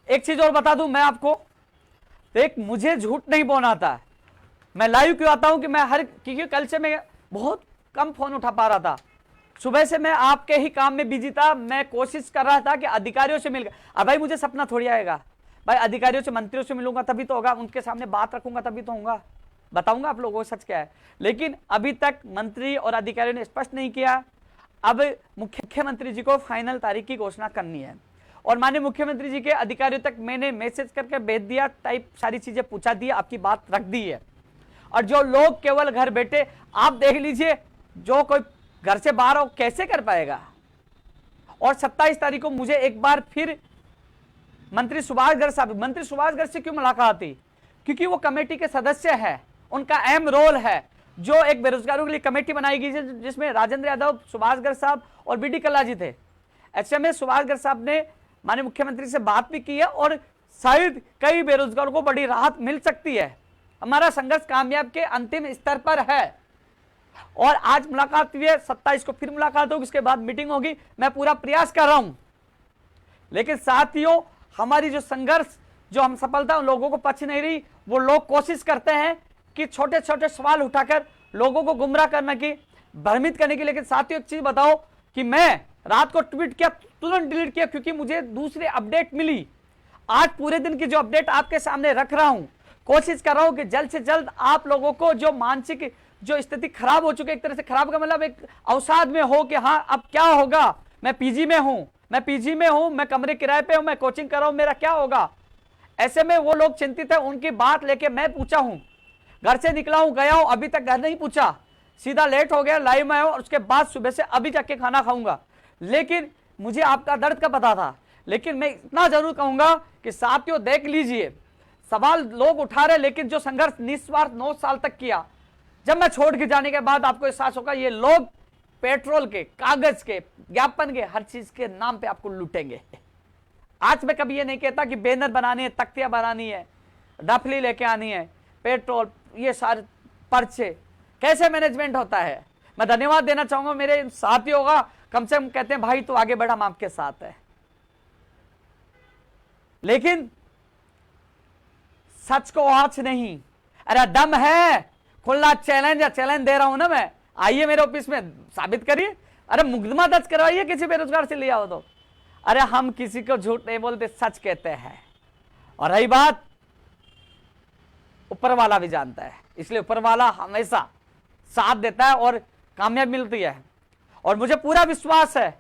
Speaker 1: एक चीज और बता दूं मैं आपको, एक मुझे झूठ नहीं बोलना आता है। मैं लाइव क्यों आता हूं कि मैं क्योंकि कल से मैं बहुत कम फोन उठा पा रहा था, सुबह से मैं आपके ही काम में बिजी था। मैं कोशिश कर रहा था कि अधिकारियों से मिल, अब भाई मुझे सपना थोड़ी आएगा भाई, अधिकारियों से, मंत्रियों से मिलूंगा तभी तो होगा, उनके सामने बात रखूंगा तभी तो होगा, बताऊंगा आप लोगों को सच क्या है। लेकिन अभी तक मंत्री और अधिकारियों ने स्पष्ट नहीं किया। अब मुख्यमंत्री जी को फाइनल तारीख की घोषणा करनी है और माननीय मुख्यमंत्री जी के अधिकारियों तक मैंने मैसेज करके भेज दिया, टाइप सारी चीजें पूछा दी, आपकी बात रख दी है। और जो लोग केवल घर बैठे, आप देख लीजिए, जो कोई घर से बाहर हो कैसे कर पाएगा। और 27 तारीख को मुझे एक बार फिर मंत्री सुभाष गर्ग साहब, मंत्री सुभाष गर्ग से क्यों मुलाकात थी, क्योंकि वो कमेटी के सदस्य है, उनका अहम रोल है। जो एक बेरोजगारों के लिए कमेटी बनाई गई है जिसमें राजेंद्र यादव, सुभाष गर्ग साहब और BD कल्ला जी थे। ऐसे में सुभाष गर्ग साहब ने माननीय मुख्यमंत्री से बात भी की है और शायद कई बेरोजगारों को बड़ी राहत मिल सकती है। हमारा संघर्ष कामयाब के अंतिम स्तर पर है और आज मुलाकात हुई है, 27 को फिर मुलाकात होगी, उसके बाद मीटिंग होगी। मैं पूरा प्रयास कर रहा हूं, लेकिन साथियों, हमारी जो संघर्ष, जो हम सफलता उन लोगों को पच नहीं रही। वो लोग कोशिश करते हैं कि छोटे छोटे सवाल उठाकर लोगों को गुमराह करने की, भ्रमित करने की। लेकिन साथियों, एक चीज बताओ कि मैं रात को ट्वीट किया, तुरंत डिलीट किया, क्योंकि मुझे दूसरी अपडेट मिली। आज पूरे दिन की जो अपडेट आपके सामने रख रहा हूं, कोशिश कर रहा हूं कि जल्द से जल्द आप लोगों को जो मानसिक जो स्थिति खराब हो चुकी है, एक तरह से खराब का मतलब एक अवसाद में हो कि हाँ अब क्या होगा, मैं पीजी में हूं, मैं कमरे किराए पे हूं, मैं कोचिंग कर रहा हूं, मेरा क्या होगा। ऐसे में वो लोग चिंतित है, उनकी बात लेके मैं पूछा हूं, घर से निकला हूं, गया हूं, अभी तक घर नहीं पूछा। सीधा लेट हो गया, लाइव में आया और उसके बाद सुबह से अभी जाके खाना खाऊंगा। लेकिन मुझे आपका दर्द का पता था। लेकिन मैं इतना जरूर कहूंगा कि साथियों देख लीजिए, सवाल लोग उठा रहे, लेकिन जो संघर्ष निस्वार्थ 9 साल तक किया, जब मैं छोड़ के जाने के बाद आपको एहसास होगा ये लोग पेट्रोल के, कागज के, ज्ञापन के, हर चीज के नाम पे आपको लूटेंगे। आज मैं कभी ये नहीं कहता कि बैनर बनानी है, तख्तियां बनानी है, डफली लेके आनी है, पेट्रोल, ये सारे पर्चे कैसे मैनेजमेंट होता है। मैं धन्यवाद देना चाहूंगा मेरे साथियों का, कम से कम कहते हैं भाई तू आगे बढ़ा, हम आपके साथ है। लेकिन सच को आज नहीं, अरे दम है, खुला चैलेंज दे रहा हूं ना मैं, आइए मेरे ऑफिस में साबित करिए। अरे मुकदमा दर्ज करवाइए किसी बेरोजगार से ले आओ तो। अरे हम किसी को झूठ नहीं बोलते, सच कहते हैं। और रही बात, ऊपर वाला भी जानता है, इसलिए ऊपर वाला हमेशा साथ देता है और कामयाबी मिलती है। और मुझे पूरा विश्वास है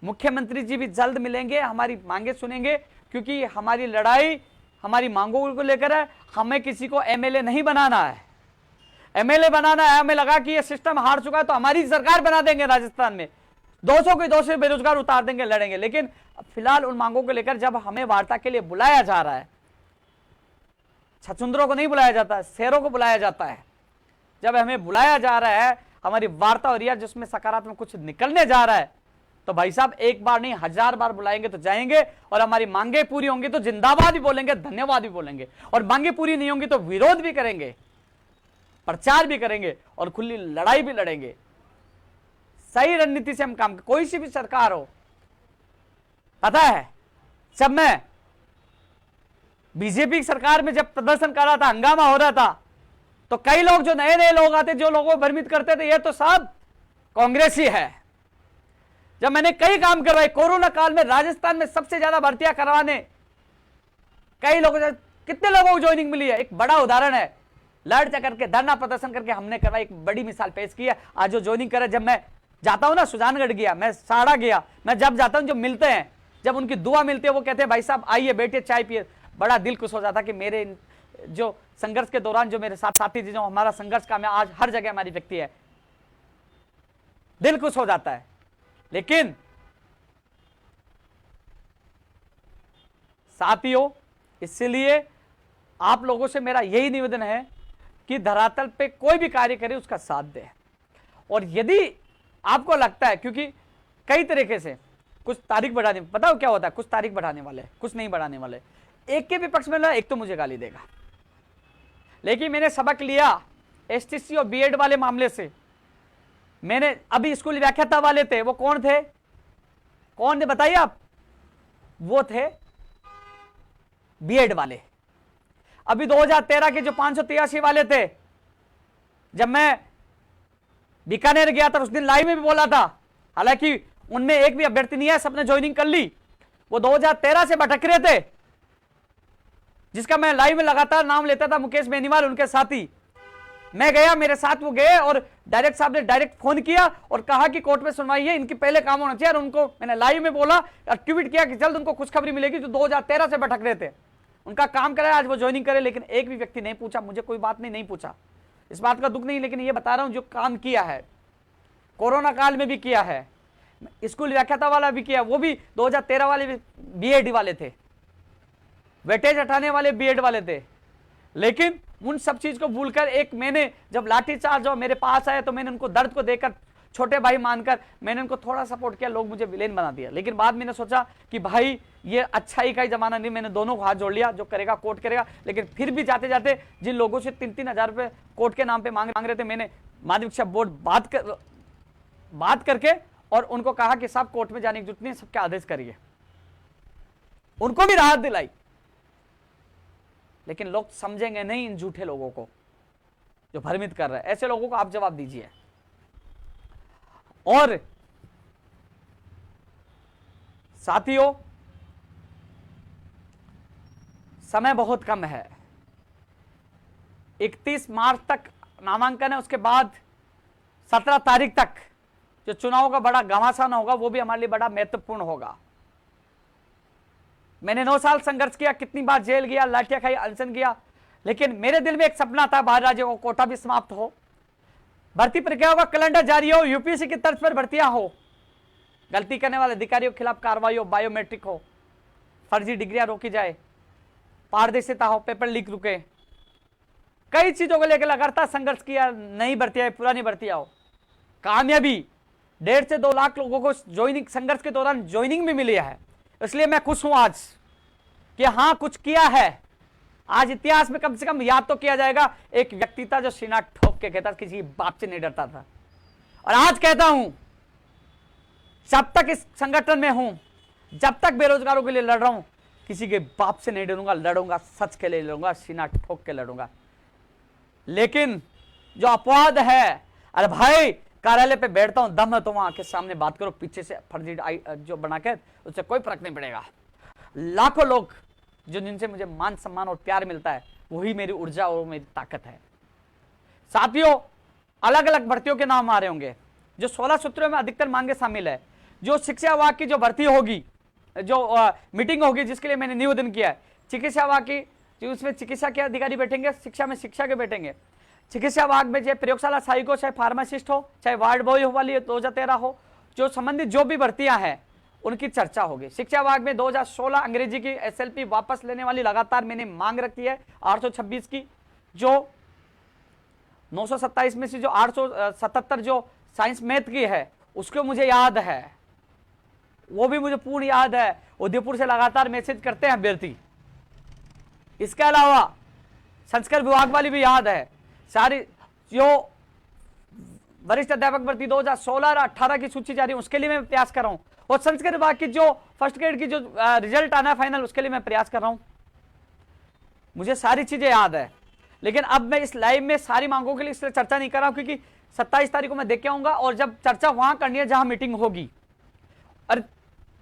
Speaker 1: मुख्यमंत्री जी भी जल्द मिलेंगे, हमारी मांगे सुनेंगे, क्योंकि हमारी लड़ाई हमारी मांगों को लेकर है। हमें किसी को एमएलए नहीं बनाना है, एमएलए बनाना है हमें लगा कि ये सिस्टम हार चुका है तो हमारी सरकार बना देंगे राजस्थान में, 200 के 200 बेरोजगार उतार देंगे, लड़ेंगे। लेकिन फिलहाल उन मांगों को लेकर जब हमें वार्ता के लिए बुलाया जा रहा है, छछुंदरों को नहीं बुलाया जाता है, शेरों को बुलाया जाता है। जब हमें बुलाया जा रहा है, हमारी वार्ता हो रही है जिसमें सकारात्मक कुछ निकलने जा रहा है, तो भाई साहब एक बार नहीं 1000 बार बुलाएंगे तो जाएंगे। और हमारी मांगे पूरी होंगी तो जिंदाबाद भी बोलेंगे, धन्यवाद भी बोलेंगे। और मांगे पूरी नहीं होंगी तो विरोध भी करेंगे, प्रचार भी करेंगे और खुली लड़ाई भी लड़ेंगे। सही रणनीति से हम काम, कोई सी भी सरकार हो। पता है जब मैं बीजेपी सरकार में जब प्रदर्शन कर रहा था, हंगामा हो रहा था, तो कई लोग जो नए नए लोग आते, जो लोगों को भ्रमित करते थे ये तो सब कांग्रेसी है। जब मैंने कई काम करवाए, कोरोना काल में राजस्थान में सबसे ज्यादा भर्तियां करवाने, कई लोगों, कितने लोगों को ज्वाइनिंग मिली है। एक बड़ा उदाहरण है, लड़ जा करके धरना प्रदर्शन करके हमने करवाई, एक बड़ी मिसाल पेश की है। आज जो ज्वाइनिंग करे, जब मैं जाता हूं ना, सुजानगढ़ गया, मैं साड़ा गया, मैं जब जाता हूं, जो मिलते हैं, जब उनकी दुआ मिलती है, वो कहते हैं भाई साहब आइए बैठिए चाय पिए, बड़ा दिल खुश हो जाता कि मेरे जो संघर्ष के दौरान जो मेरे साथ साथी थी, जो हमारा संघर्ष का, मैं आज हर जगह हमारी व्यक्ति है, दिल खुश हो जाता है। लेकिन साथियों, इसलिए आप लोगों से मेरा यही निवेदन है कि धरातल पे कोई भी कार्य करे उसका साथ दे। और यदि आपको लगता है, क्योंकि कई तरीके से कुछ तारीख बढ़ाने, पता क्या होता है, कुछ तारीख बढ़ाने वाले, कुछ नहीं बढ़ाने वाले। एक के विपक्ष में एक तो मुझे गाली देगा, लेकिन मैंने सबक लिया एसटीसी और बीएड वाले मामले से। मैंने अभी स्कूल व्याख्याता वाले थे, वो कौन थे, कौन थे बताइए आप, वो थे बीएड वाले। अभी 2013 के जो 583 वाले थे, जब मैं बीकानेर गया था उस दिन लाइव में भी बोला था, हालांकि उनमें एक भी अभ्यर्थी नहीं है, सबने ज्वाइनिंग कर ली। वो 2013 से भटक रहे थे, जिसका मैं लाइव में लगातार नाम लेता था, मुकेश बेनीवाल, उनके साथी। मैं गया, मेरे साथ वो गए और डायरेक्ट साहब ने डायरेक्ट फोन किया और कहा कि कोर्ट में सुनवाई है, इनकी पहले काम होना चाहिए। और उनको मैंने लाइव में बोला और ट्वीट किया कि जल्द उनको खुशखबरी मिलेगी, जो 2013 से भटक रहे थे, उनका काम करे, आज वो ज्वाइनिंग करे। लेकिन एक भी व्यक्ति नहीं पूछा, मुझे कोई बात नहीं पूछा, इस बात का दुख नहीं, लेकिन ये बता रहा हूं जो काम किया है, कोरोना काल में भी किया है, स्कूल व्याख्याता वाला भी किया, वो भी 2013 वाले बीएड वाले थे, वेटेज हटाने वाले बीएड वाले थे। लेकिन उन सब चीज को भूलकर एक मैंने जब लाठीचार्ज और मेरे पास आया तो मैंने उनको दर्द को देखकर, छोटे भाई मानकर मैंने उनको थोड़ा सपोर्ट किया, लोग मुझे विलेन बना दिया। लेकिन बाद मैंने सोचा कि भाई ये अच्छाई का ही जमाना नहीं, मैंने दोनों को हाथ जोड़ लिया, जो करेगा कोर्ट करेगा। लेकिन फिर भी जाते जाते जिन लोगों से 3-3 हजार रुपए कोर्ट के नाम पे मांग रहे थे, मैंने माध्यमिक शिक्षा बोर्ड बात करके और उनको कहा कि साहब कोर्ट में जाने की जरूरत नहीं, सबके आदेश करिए, उनको भी राहत दिलाई। लेकिन लोग समझेंगे नहीं इन झूठे लोगों को जो भ्रमित कर रहे हैं, ऐसे लोगों को आप जवाब दीजिए। और साथियों, समय बहुत कम है, 31 मार्च तक नामांकन है, उसके बाद 17 तारीख तक जो चुनाव का बड़ा घमासान होगा वो भी हमारे लिए बड़ा महत्वपूर्ण होगा। मैंने 9 साल संघर्ष किया, कितनी बार जेल गया, लाठियां खाई, अनशन किया, लेकिन मेरे दिल में एक सपना था बाहर राज्यों को कोटा भी समाप्त हो, भर्ती प्रक्रिया का कैलेंडर जारी हो, यूपीएससी की तर्ज पर भर्तियां हो, गलती करने वाले अधिकारियों के खिलाफ कार्रवाई हो, बायोमेट्रिक हो, फर्जी डिग्रियां रोकी जाए, पारदर्शिता हो, पेपर लीक रुके, कई चीजों को लेकर लगातार संघर्ष किया, नई भर्तियां, पुरानी भर्तियां हो, कामयाबी 1.5 से 2 लाख लोगों को ज्वाइनिंग, संघर्ष के दौरान ज्वाइनिंग भी मिली है। इसलिए मैं खुश हूं आज कि हां कुछ किया है। आज इतिहास में कम से कम याद तो किया जाएगा, एक व्यक्ति था जो सीना ठोक के कहता, किसी बाप से नहीं डरता था। और आज कहता हूं, जब तक इस संगठन में हूं, जब तक बेरोजगारों के लिए लड़ रहा हूं, किसी के बाप से नहीं डरूंगा, लड़ूंगा, सच के लिए लड़ूंगा, सीना ठोक के लड़ूंगा। लेकिन जो अपवाद है, अरे भाई कार्यालय पे बैठता हूं, दम है तो वहां के सामने बात करो, पीछे से फर्जी जो बनाकर, उससे कोई फर्क नहीं पड़ेगा। लाखों लोग जो जिनसे मुझे मान सम्मान और प्यार मिलता है, वही मेरी ऊर्जा और मेरी ताकत है। साथियों, अलग अलग भर्तियों के नाम आ रहे होंगे, जो 16 सूत्रों में अधिकतर मांगे शामिल है। जो शिक्षा विभाग की जो भर्ती होगी, जो मीटिंग होगी, जिसके लिए मैंने निवेदन किया है, चिकित्सा विभाग की, उसमें चिकित्सा के अधिकारी बैठेंगे, शिक्षा में शिक्षा के बैठेंगे। चिकित्सा विभाग में चाहे प्रयोगशाला सहायक हो, चाहे फार्मासिस्ट हो, चाहे वार्ड बॉय हो वाली 2013 हो, जो संबंधित जो भी भर्तियां हैं उनकी चर्चा होगी। शिक्षा विभाग में 2016 अंग्रेजी की एसएलपी वापस लेने वाली लगातार मैंने मांग रखी है, 826 की, जो 927 में से जो 877 जो साइंस मैथ की है, उसको मुझे याद है, वो भी मुझे पूर्ण याद है। उदयपुर से लगातार मैसेज करते हैं अभ्यर्थी। इसके अलावा संस्कृत विभाग वाली भी याद है। सारी जो वरिष्ठ अध्यापक भर्ती 2016 और 18 की सूची जारी, उसके लिए मैं प्रयास कर रहा हूं। और संस्कृत विभाग की जो फर्स्ट ग्रेड की जो रिजल्ट आना है फाइनल, उसके लिए मैं प्रयास कर रहा हूं। मुझे सारी चीजें याद है, लेकिन अब मैं इस लाइव में सारी मांगों के लिए इसलिए चर्चा नहीं कर रहा हूं, क्योंकि 27 तारीख को मैं देख के आऊंगा, और जब चर्चा वहां करनी है जहां मीटिंग होगी। और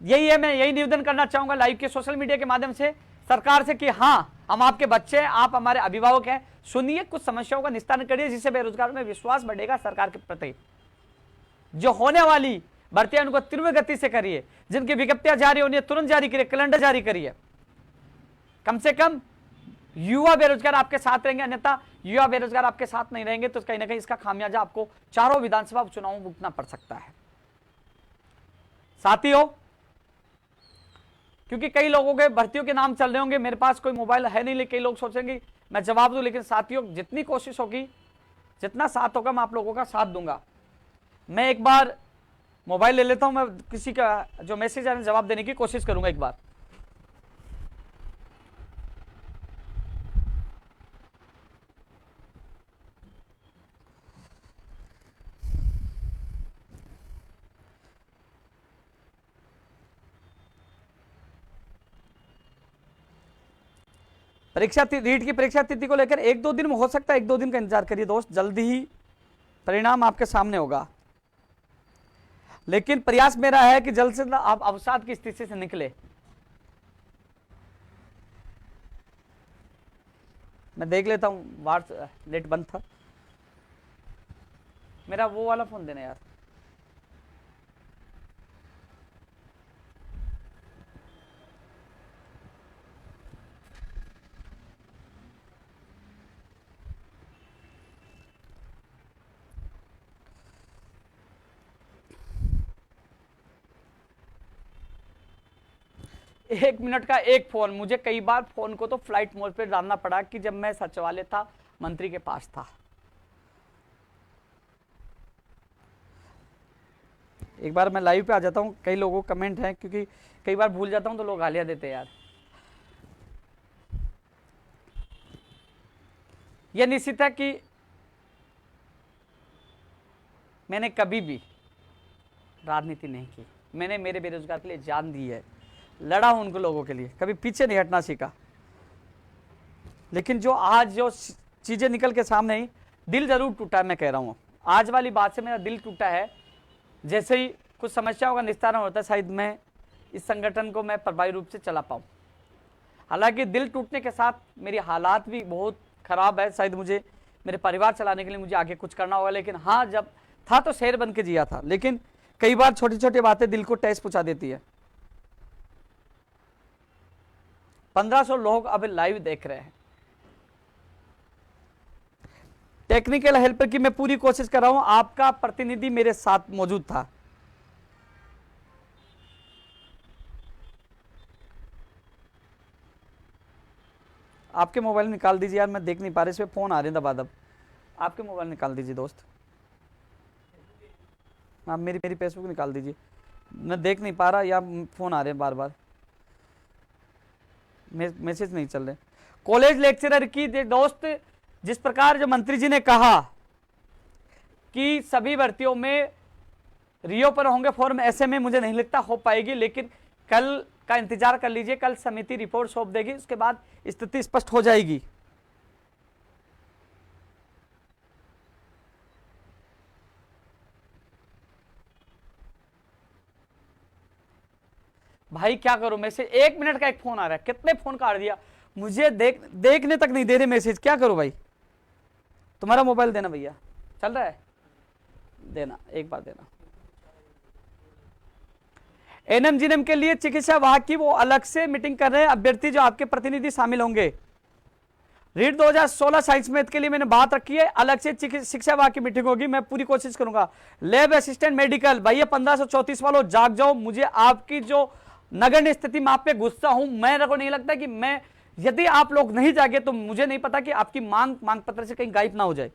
Speaker 1: यही है, मैं यही निवेदन करना चाहूंगा लाइव के सोशल मीडिया के माध्यम से सरकार से, कि हां हम आपके बच्चे हैं, आप हमारे अभिभावक हैं, सुनिए, कुछ समस्याओं का निस्तारण करिए, जिससे बेरोजगारों में विश्वास बढ़ेगा सरकार के प्रति। जो होने वाली भर्तियां उनको तीव्र गति से करिए, जिनकी विज्ञप्तियां जारी होनी है तुरंत जारी करिए, कैलेंडर जारी करिए। कम से कम युवा बेरोजगार आपके साथ रहेंगे, अन्यथा युवा बेरोजगार आपके साथ नहीं रहेंगे तो कहीं ना कहीं इसका खामियाजा आपको चारों विधानसभा उपचुनावों में भुगतना पड़ सकता है। साथियों, क्योंकि कई लोगों के भर्तियों के नाम चल रहे होंगे, मेरे पास कोई मोबाइल है नहीं, लेकिन कई लोग सोचेंगे मैं जवाब दूं, लेकिन साथियों जितनी कोशिश होगी, जितना साथ होगा, मैं आप लोगों का साथ दूंगा। मैं एक बार मोबाइल ले लेता हूं, मैं किसी का जो मैसेज है जवाब देने की कोशिश करूंगा एक बार। परीक्षा रीट की परीक्षा तिथि को लेकर 1-2 दिन में हो सकता है, 1-2 दिन का इंतजार करिए दोस्त, जल्दी ही परिणाम आपके सामने होगा। लेकिन प्रयास मेरा है कि जल्द से जल्द आप अवसाद की स्थिति से निकले। मैं देख लेता हूं, वाट्स नेट बंद था मेरा, वो वाला फोन देना यार। एक मिनट का एक फोन, मुझे कई बार फोन को तो फ्लाइट मोड पे डालना पड़ा कि जब मैं सचिवालय था, मंत्री के पास था। एक बार मैं लाइव पे आ जाता हूं, कई लोगों को कमेंट है, क्योंकि कई बार भूल जाता हूं तो लोग गालियां देते हैं यार। यह निश्चित है कि मैंने कभी भी राजनीति नहीं की, मैंने मेरे बेरोजगार के लिए जान दी है, लड़ा हूं उनको लोगों के लिए, कभी पीछे नहीं हटना सीखा। लेकिन जो आज जो चीजें निकल के सामने आई, दिल जरूर टूटा है। मैं कह रहा हूं आज वाली बात से मेरा दिल टूटा है। जैसे ही कुछ समस्याओं का निस्तारण होता है, शायद मैं इस संगठन को मैं प्रभावी रूप से चला पाऊं। हालांकि दिल टूटने के साथ मेरी हालात भी बहुत खराब है, शायद मुझे मेरे परिवार चलाने के लिए मुझे आगे कुछ करना होगा। लेकिन हाँ, जब था तो शेर बन के जिया था, लेकिन कई बार छोटी छोटी बातें दिल को ठेस पहुंचा देती है। 1500 लोग अब लाइव देख रहे हैं। टेक्निकल हेल्पर की मैं पूरी कोशिश कर रहा हूं, आपका प्रतिनिधि मेरे साथ मौजूद था। आपके मोबाइल निकाल दीजिए यार, मैं देख नहीं पा रहा, इसमें फोन आ रहे हैं दबादब। आपके मोबाइल निकाल दीजिए दोस्त, आप मेरी फेसबुक निकाल दीजिए, मैं देख नहीं पा रहा या फोन आ रहे हैं बार बार, मैसेज नहीं चल रहे। कॉलेज लेक्चरर की दोस्त, जिस प्रकार जो मंत्री जी ने कहा कि सभी भर्तियों में रियो पर होंगे फॉर्म, ऐसे में मुझे नहीं लगता हो पाएगी, लेकिन कल का इंतजार कर लीजिए, कल समिति रिपोर्ट सौंप देगी, उसके बाद स्थिति स्पष्ट हो जाएगी। भाई क्या करूं, मैसेज 1 मिनट का एक फोन आ रहा है, कितने फोन काट दिया, मुझे देखने तक नहीं दे रहे मैसेज, क्या करूं भाई। तुम्हारा मोबाइल देना भैया, चल रहा है, देना एक बार देना। एनएमजीएनएम के लिए चिकित्सा वाहक की वो अलग से मीटिंग कर रहे हैं अभ्यर्थी, जो आपके प्रतिनिधि शामिल होंगे। रीट 2016 साइंस मैथ के लिए मैंने बात रखी है, अलग से शिक्षा वाहक की मीटिंग होगी, मैं पूरी कोशिश करूंगा। लैब असिस्टेंट मेडिकल, भैया 1534 वालों जाग जाओ, मुझे आपकी जो नगण्य स्थिति में आप पे गुस्सा हूं, मेरे को नहीं लगता कि मैं, यदि आप लोग नहीं जागे तो मुझे नहीं पता कि आपकी मांग पत्र से कहीं गायब ना हो जाए।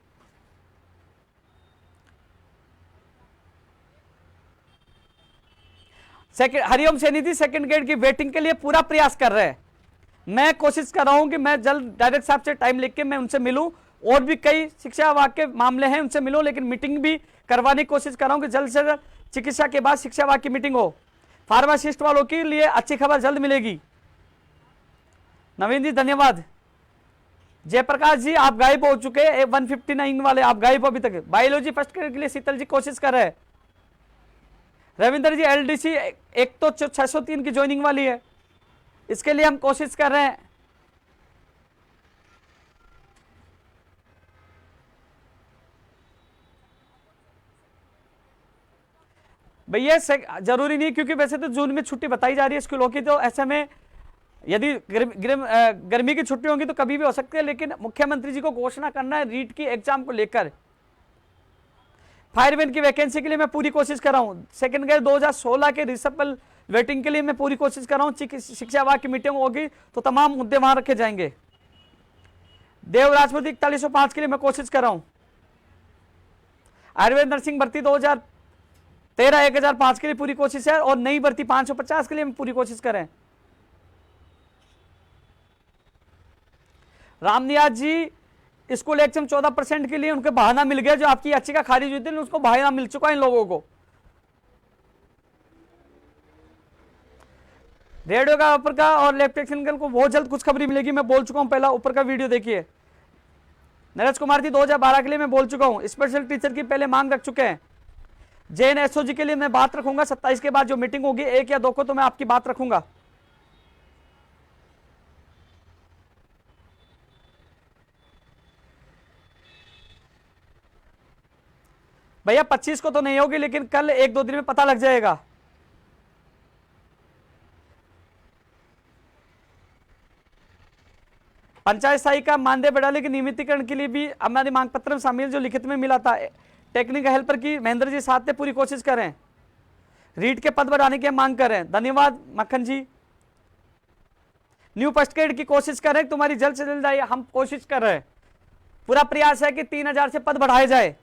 Speaker 1: हरिओम सैनी जी सेकंड ग्रेड की वेटिंग के लिए पूरा प्रयास कर रहे हैं, मैं कोशिश कर रहा हूं कि मैं जल्द डायरेक्ट साहब से टाइम लेके मैं उनसे मिलूं, और भी कई शिक्षा विभाग के मामले हैं उनसे मिलूं, लेकिन मीटिंग भी करवाने की कोशिश कर रहा हूं कि जल्द से जल्द चिकित्सा के बाद शिक्षा विभाग की मीटिंग हो। फार्मासिस्ट वालों के लिए अच्छी खबर जल्द मिलेगी। नवीन जी धन्यवाद। जयप्रकाश जी आप गायब हो चुके हैं, 159 वाले आप गायब हो अभी तक। बायोलॉजी फर्स्ट ग्रेड के लिए शीतल जी कोशिश कर रहे हैं। रविंद्र जी एलडीसी एक तो 603 की ज्वाइनिंग वाली है, इसके लिए हम कोशिश कर रहे हैं। भैया जरूरी नहीं, क्योंकि वैसे तो जून में छुट्टी बताई जा रही है स्कूलों की, तो ऐसे में यदि गर्मी की छुट्टी होगी तो कभी भी हो सकती है, लेकिन मुख्यमंत्री जी को घोषणा करना है रीट की एग्जाम को लेकर। फायरमैन की वैकेंसी के लिए मैं पूरी कोशिश कर रहा हूं, सेकंड ग्रेड 2016 के रिसपल वेटिंग के लिए मैं पूरी कोशिश कर रहा हूं। शिक्षा विभाग की मीटिंग होगी तो तमाम मुद्दे वहां रखे जाएंगे। देव राजपूत 4105 के लिए मैं कोशिश कर रहा हूं। आयुर्वेद नर्सिंग भर्ती 2013 1005 के लिए पूरी कोशिश है, और नई भर्ती 550 के लिए हम पूरी कोशिश करें। रामनियाज जी स्कूल एग्जाम 14% के लिए उनके बहाना मिल गया, जो आपकी याचिका खारिज हुई थी उसको बहाना मिल चुका इन लोगों को। रेडियो का ऊपर का और लेफ्ट टेक्निकल को बहुत जल्द कुछ खबरी मिलेगी, मैं बोल चुका हूं, पहला ऊपर का वीडियो देखिए। नरेश कुमार जी 2012 के लिए मैं बोल चुका हूं, स्पेशल टीचर की पहले मांग रख चुके हैं। जैन एसओजी के लिए मैं बात रखूंगा, 27 के बाद जो मीटिंग होगी 1 या 2 को, तो मैं आपकी बात रखूंगा। भैया 25 को तो नहीं होगी, लेकिन कल 1-2 दिन में पता लग जाएगा। पंचायत स्थायी का मानदेय बढ़ाने के नियमितीकरण के लिए भी हमारी मांग पत्र में शामिल, जो लिखित में मिला था। टेक्निकल हेल्पर की महेंद्र जी साथ में पूरी कोशिश करें। रीट के पद बढ़ाने की मांग करें। धन्यवाद मक्खन जी। न्यू फर्स्ट ग्रेड की कोशिश करें, तुम्हारी जल्द से जल्द आइए, हम कोशिश कर रहे हैं, पूरा प्रयास है कि 3000 से पद बढ़ाए जाए।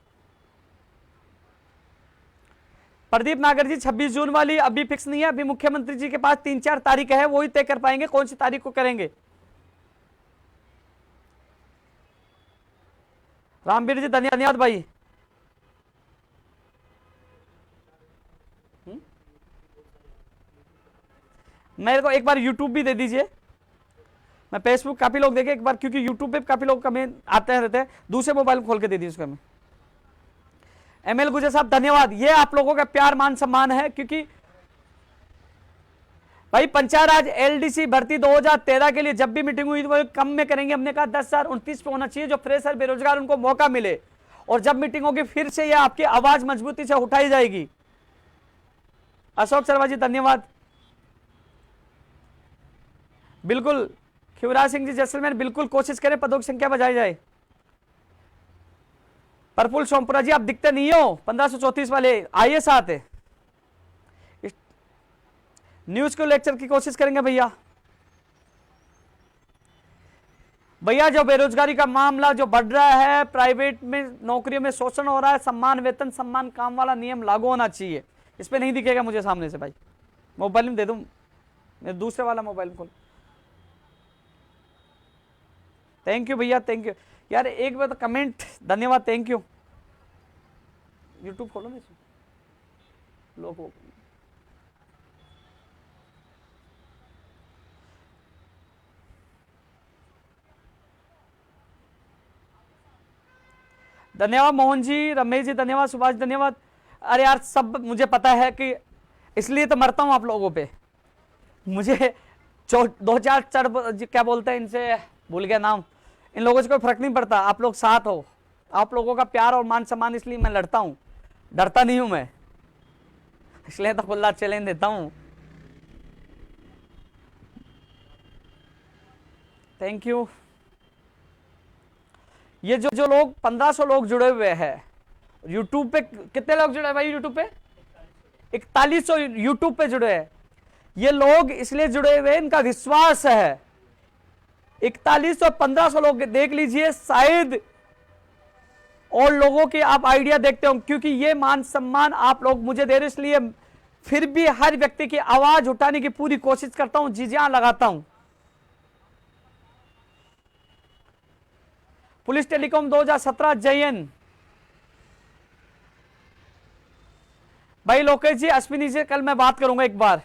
Speaker 1: प्रदीप नागर जी 26 जून वाली अभी फिक्स नहीं है, अभी मुख्यमंत्री जी के पास 3-4 तारीख है, वही तय कर पाएंगे कौन सी तारीख को करेंगे। रामवीर जी धन्यवाद भाई। मेरे को एक बार यूट्यूब भी दे दीजिए, मैं फेसबुक काफी लोग देखे एक बार, क्योंकि यूट्यूब पे काफी लोग कमेंट आते रहते हैं, दूसरे मोबाइल खोल के दे दीजिए उसका। मैं एमएल गुजर साहब धन्यवाद, ये आप लोगों का प्यार मान सम्मान है, क्योंकि भाई पंचायत राज एलडीसी भर्ती 2013 के लिए जब भी मीटिंग हुई वो कम में करेंगे, हमने कहा 10,029 पे होना चाहिए, जो फ्रेशर बेरोजगार उनको मौका मिले, और जब मीटिंग होगी फिर से ये आपकी आवाज मजबूती से उठाई जाएगी। अशोक शर्मा जी धन्यवाद। बिल्कुल शिवराज सिंह जी जैसलमेर, बिल्कुल कोशिश करें पदों की संख्या बढ़ाई जाए। प्रफुल्ल सोमपुरा जी, आप दिखते नहीं हो, 1534 वाले आइए साथ है। न्यूज को लेक्चर की कोशिश करेंगे भैया। भैया जो बेरोजगारी का मामला जो बढ़ रहा है, प्राइवेट में नौकरियों में शोषण हो रहा है, सम्मान वेतन सम्मान काम वाला नियम लागू होना चाहिए। इस पे नहीं दिखेगा मुझे सामने से भाई, मोबाइल में दे दूं, मैं दूसरे वाला मोबाइल खोल। थैंक यू भैया, थैंक यू यार। एक बार तो कमेंट, धन्यवाद, थैंक यू। यूट्यूब खोलो ना लोगों, धन्यवाद मोहन जी, रमेश जी धन्यवाद, सुभाष धन्यवाद। अरे यार सब मुझे पता है कि इसलिए तो मरता हूं आप लोगों पे। मुझे 2-4 क्या बोलते हैं इनसे, भूल गया नाम, इन लोगों से कोई फर्क नहीं पड़ता। आप लोग साथ हो, आप लोगों का प्यार और मान सम्मान, इसलिए मैं लड़ता हूं, डरता नहीं हूं मैं, इसलिए तो खुला चैलेंज देता हूं। Thank you. ये जो लोग 1500 लोग जुड़े हुए हैं यूट्यूब पे, कितने लोग जुड़े हैं भाई यूट्यूब पे? 4100 यूट्यूब पे जुड़े हैं। ये लोग इसलिए जुड़े हुए, इनका विश्वास है। 4100 1500 लोग देख लीजिए, शायद और लोगों के आप आइडिया देखते हो, क्योंकि ये मान सम्मान आप लोग मुझे दे रहे, इसलिए फिर भी हर व्यक्ति की आवाज उठाने की पूरी कोशिश करता हूं, जी जान लगाता हूं। पुलिस टेलीकॉम 2017 जयन भाई, लोकेश जी, अश्विनी जी, कल मैं बात करूंगा एक बार।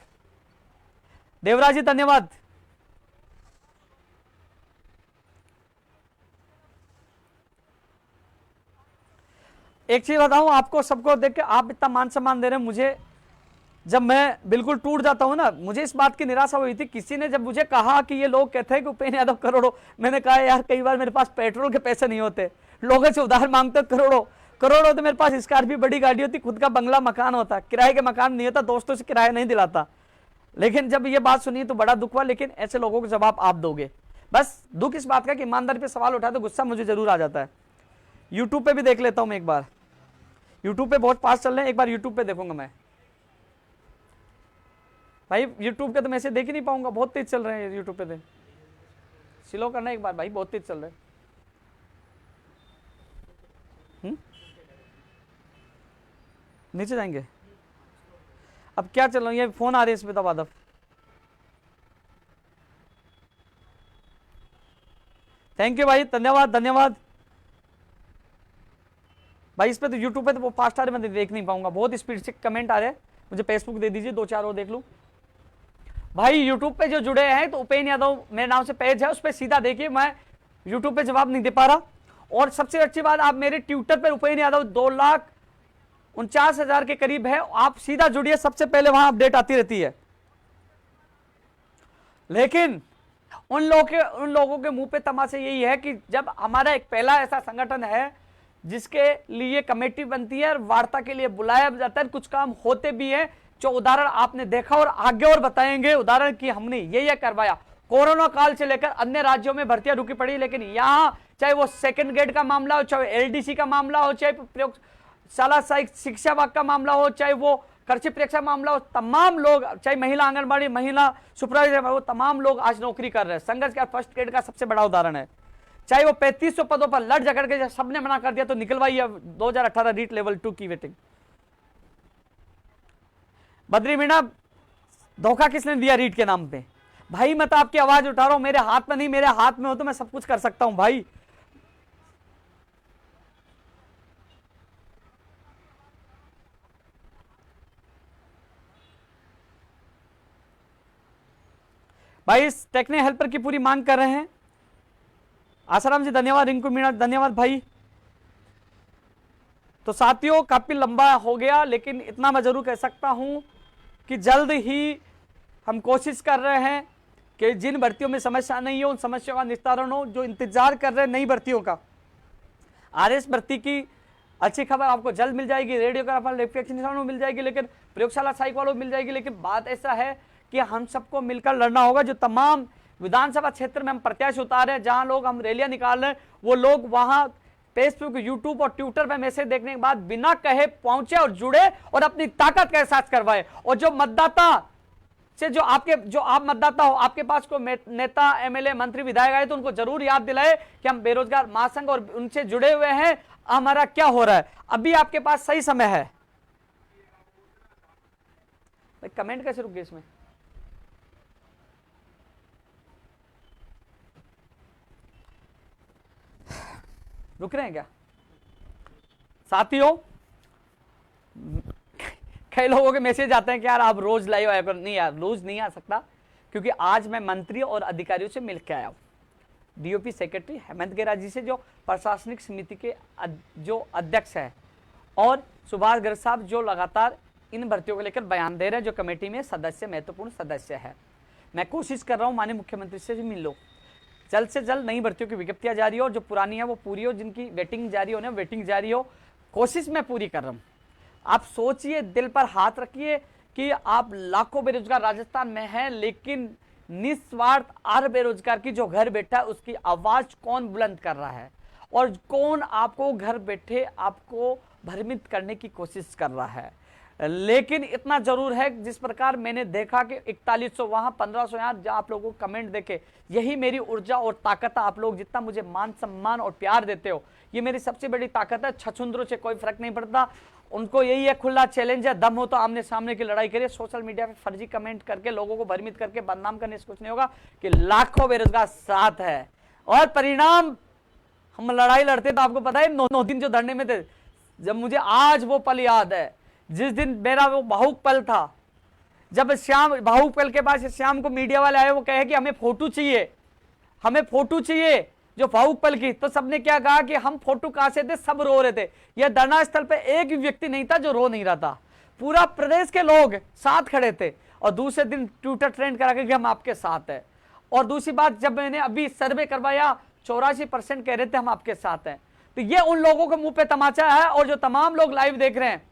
Speaker 1: देवराज जी धन्यवाद। एक चीज बताऊं आपको, सबको देख के आप इतना मान सम्मान दे रहे हैं मुझे, जब मैं बिल्कुल टूट जाता हूं ना, मुझे इस बात की निराशा हुई थी। किसी ने जब मुझे कहा कि ये लोग कहते हैं कि उपेंद्र यादव करोड़ों, मैंने कहा यार कई बार मेरे पास पेट्रोल के पैसे नहीं होते, लोगों से उधार मांगते करोड़ों करोड़ों, तो मेरे पास स्कॉर्पियो बड़ी गाड़ी होती, खुद का बंगला मकान होता, किराए के मकान नहीं होता, दोस्तों से किराया नहीं दिलाता। लेकिन जब ये बात सुनी तो बड़ा दुख हुआ। लेकिन ऐसे लोगों को जवाब आप दोगे। बस दुख इस बात का कि ईमानदारी पे सवाल उठाए तो गुस्सा मुझे जरूर आ जाता है। यूट्यूब पे भी देख लेता हूं मैं एक बार, यूट्यूब पे बहुत फास्ट चल रहे हैं, एक बार यूट्यूब पे देखूंगा मैं भाई। यूट्यूब के तो मैं ऐसे देख ही नहीं पाऊंगा, बहुत तेज चल रहे हैं यूट्यूब पे। स्लो करना एक बार भाई, बहुत तेज चल रहे हैं। नीचे जाएंगे, अब क्या चल रहा है, ये फोन आ रहे हैं इसमें दबादब। थैंक यू भाई, धन्यवाद धन्यवाद भाई। इस पे तो यूट्यूब पे तो वो फास्ट आ रहे, मैं देख नहीं पाऊंगा, बहुत स्पीड से कमेंट आ रहे हैं। मुझे फेसबुक दे दीजिए, 2-4 और देख लूं भाई। यूट्यूब पे जो जुड़े हैं तो उपेंद्र यादव मेरे नाम से पेज है, उस पर सीधा देखिए, मैं यूट्यूब पे जवाब नहीं दे पा रहा। और सबसे अच्छी बात, आप मेरे ट्विटर पे उपेंद्र यादव 2,49,000 के करीब है, आप सीधा जुड़िए, सबसे पहले वहां अपडेट आती रहती है। लेकिन उन लोगों के मुंह पे तमाशा यही है कि जब हमारा एक पहला ऐसा संगठन है जिसके लिए कमेटी बनती है और वार्ता के लिए बुलाया जाता है, कुछ काम होते भी हैं, जो उदाहरण आपने देखा और आगे और बताएंगे उदाहरण की हमने ये करवाया। कोरोना काल से लेकर अन्य राज्यों में भर्तियां रुकी पड़ी, लेकिन यहां चाहे वो सेकंड ग्रेड का मामला हो, चाहे एलडीसी का मामला हो, चाहे प्रयोगशाला शिक्षा विभाग का मामला हो, चाहे वो कृषि परीक्षा मामला हो, तमाम लोग, चाहे महिला आंगनबाड़ी, महिला सुपरवाइजर, वो तमाम लोग आज नौकरी कर रहे हैं। संघर्ष का फर्स्ट ग्रेड का सबसे बड़ा उदाहरण है। चाहे वो 3500 पदों पर लड़ झगड़ के सबने मना कर दिया तो निकलवाई 2018 रीट लेवल 2 की वेटिंग। बद्री मीणा, धोखा किसने दिया रीट के नाम पे? भाई मैं तो आपकी आवाज उठा रहा हूं, मेरे हाथ में नहीं, मेरे हाथ में हो तो मैं सब कुछ कर सकता हूं भाई। भाई इस टेक्निकल हेल्पर की पूरी मांग कर रहे हैं। आसाराम जी धन्यवाद, रिंकू मीणा धन्यवाद भाई। तो साथियों काफी लंबा हो गया, लेकिन इतना मैं जरूर कह सकता हूं कि जल्द ही हम कोशिश कर रहे हैं कि जिन भर्तियों में समस्या नहीं हो उन समस्याओं का निस्तारण हो। जो इंतजार कर रहे हैं नई भर्तियों का, आरएस भर्ती की अच्छी खबर आपको जल्द मिल जाएगी, रेडियोग्राफर इलेक्ट्रिशियन वालों मिल जाएगी, लेकिन प्रयोगशाला सहायक वालों मिल जाएगी। लेकिन बात ऐसा है कि हम सबको मिलकर लड़ना होगा। जो तमाम विधानसभा क्षेत्र में हम प्रत्याशी उतार रहे हैं, जहां लोग हम रैलियां निकाल रहे हैं, वो लोग वहां फेसबुक, यूट्यूब और ट्विटर पे मैसेज देखने के बाद बिना कहे पहुंचे और जुड़े और अपनी ताकत का एहसास करवाए। और जो मतदाता से जो आप मतदाता हो, आपके पास कोई नेता, एमएलए, मंत्री, विधायक आए तो उनको जरूर याद दिलाए कि हम बेरोजगार महासंघ और उनसे जुड़े हुए हैं, हमारा क्या हो रहा है। अभी आपके पास सही समय है। भाई कमेंट कैसे रुक गए इसमें? रुक रहे हैं क्या साथियों? कई लोगों के मैसेज आते हैं कि यार आप रोज लाइव आया करो। नहीं यार, रोज नहीं आ सकता, क्योंकि आज मैं मंत्री और अधिकारियों से मिल के आया हूं। डीओपी सेक्रेटरी हेमंत गेरा जी से, जो प्रशासनिक समिति के जो अध्यक्ष है, और सुभाष गर्ग साहब जो लगातार इन भर्तियों को लेकर बयान दे रहे हैं, जो कमेटी में सदस्य, महत्वपूर्ण सदस्य है। मैं कोशिश कर रहा हूं माननीय मुख्यमंत्री से भी मिल लो, जल्द से जल्द नई भर्तियों की विज्ञप्तियां जारी हो, और जो पुरानी है वो पूरी हो, जिनकी वेटिंग जारी होने वेटिंग जारी हो। कोशिश मैं पूरी कर रहा हूं। आप सोचिए, दिल पर हाथ रखिए कि आप लाखों बेरोजगार राजस्थान में हैं, लेकिन निस्वार्थ हर बेरोजगार की जो घर बैठा है उसकी आवाज कौन बुलंद कर रहा है, और कौन आपको घर बैठे आपको भ्रमित करने की कोशिश कर रहा है। लेकिन इतना जरूर है, जिस प्रकार मैंने देखा कि 4100 वहां, 1500 यहाँ, जहाँ आप लोगों को कमेंट देखे, यही मेरी ऊर्जा और ताकत है। आप लोग जितना मुझे मान सम्मान और प्यार देते हो, ये मेरी सबसे बड़ी ताकत है। छछुंदरों से कोई फर्क नहीं पड़ता, उनको यही है, खुला चैलेंज है, दम हो तो आमने सामने की लड़ाई करिए। सोशल मीडिया पे फर्जी कमेंट करके लोगों को भ्रमित करके बदनाम करने से कुछ नहीं होगा, कि लाखों बेरोजगार साथ है। और परिणाम, हम लड़ाई लड़ते तो आपको पता है 9 दिन जो धरने में थे, जब मुझे आज वो पल याद है, जिस दिन मेरा वो भावुक पल था, जब श्याम, भावुक पल के बाद श्याम को मीडिया वाले आए, वो कहे कि हमें फोटो चाहिए, हमें फोटो चाहिए, जो भावुक पल की। तो सबने क्या कहा कि हम फोटो कहां से थे, सब रो रहे थे। यह धरना स्थल पे एक भी व्यक्ति नहीं था जो रो नहीं रहा था, पूरा प्रदेश के लोग साथ खड़े थे। और दूसरे दिन ट्विटर ट्रेंड करा के हम आपके साथ है। और दूसरी बात, जब मैंने अभी सर्वे करवाया, 84% कह रहे थे हम आपके साथ हैं। तो ये उन लोगों के मुंह पे तमाचा है। और जो तमाम लोग लाइव देख रहे हैं,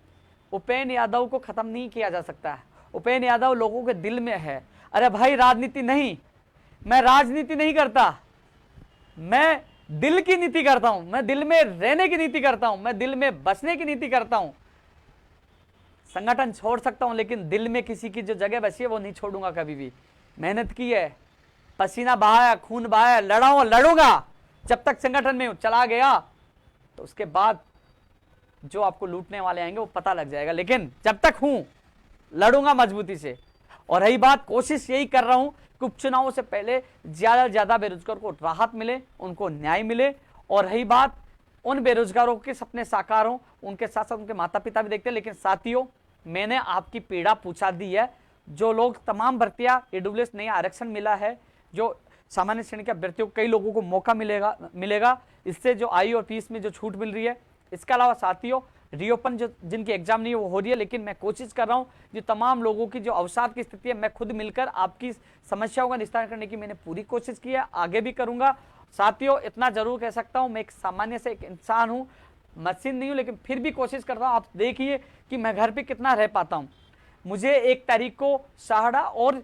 Speaker 1: उपेंद्र यादव को खत्म नहीं किया जा सकता है। उपेंद्र यादव लोगों के दिल में है। अरे भाई, राजनीति नहीं, मैं राजनीति नहीं करता, मैं दिल की नीति करता हूं, मैं दिल में रहने की नीति करता हूं, मैं दिल में बसने की नीति करता हूं। संगठन छोड़ सकता हूं, लेकिन दिल में किसी की जो जगह बसी है वो नहीं छोड़ूंगा कभी भी। मेहनत की है, पसीना बहाया, खून बहाया, लड़ूंगा जब तक संगठन में चला गया, तो उसके बाद जो आपको लूटने वाले आएंगे वो पता लग जाएगा। लेकिन जब तक हूं, लड़ूंगा मजबूती से। और रही बात, कोशिश यही कर रहा हूं कि उपचुनावों से पहले ज्यादा से ज्यादा बेरोजगार को राहत मिले, उनको न्याय मिले। और रही बात, उन बेरोजगारों के सपने साकार हों, उनके साथ साथ उनके माता पिता भी देखते हैं। लेकिन साथियों, मैंने आपकी पीड़ा पूछा दी है। जो लोग तमाम भर्तियां, ईडब्ल्यूएस नया आरक्षण मिला है, जो सामान्य श्रेणी के अभ्यर्थियों को, कई लोगों को मौका मिलेगा इससे, जो आई और फीस में जो छूट मिल रही है। इसके अलावा साथियों, रीओपन जो जिनकी एग्जाम नहीं है वो हो रही है, लेकिन मैं कोशिश कर रहा हूं जो तमाम लोगों की जो अवसाद की स्थिति है, मैं खुद मिलकर आपकी समस्याओं का निस्तारण करने की मैंने पूरी कोशिश की है, आगे भी करूंगा। साथियों, इतना जरूर कह सकता हूं, मैं एक सामान्य से एक इंसान हूं, मशीन नहीं हूं, लेकिन फिर भी कोशिश करता हूं। आप देखिए कि मैं घर पे कितना रह पाता हूं। मुझे 1 तारीख को साहड़ा और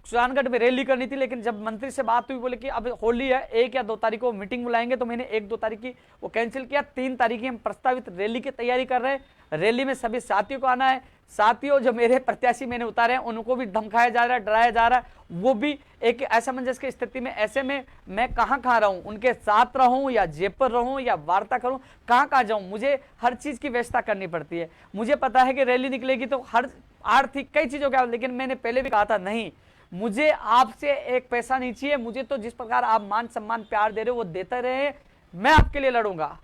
Speaker 1: सुजानगढ़ में रैली करनी थी, लेकिन जब मंत्री से बात हुई, बोले कि अब होली है, 1 या 2 तारीख को मीटिंग बुलाएंगे, तो मैंने 1-2 तारीख की वो कैंसिल किया। 3 तारीख की हम प्रस्तावित रैली की तैयारी कर रहे हैं। रैली में सभी साथियों को आना है। साथियों, जो मेरे प्रत्याशी मैंने उतारे हैं, उनको भी धमकाया जा रहा है, डराया जा रहा है। वो भी एक असमंजस की स्थिति में, ऐसे में मैं कहाँ रहूं, उनके साथ रहूं या जयपुर रहूं या वार्ता करूं, कहाँ जाऊं। मुझे हर चीज की व्यवस्था करनी पड़ती है। मुझे पता है कि रैली निकलेगी तो हर आर्थिक कई चीजों का, लेकिन मैंने पहले भी कहा था, नहीं, मुझे आपसे एक पैसा नहीं चाहिए। मुझे तो जिस प्रकार आप मान सम्मान प्यार दे रहे हो वो देते रहे। मैं आपके लिए लड़ूंगा,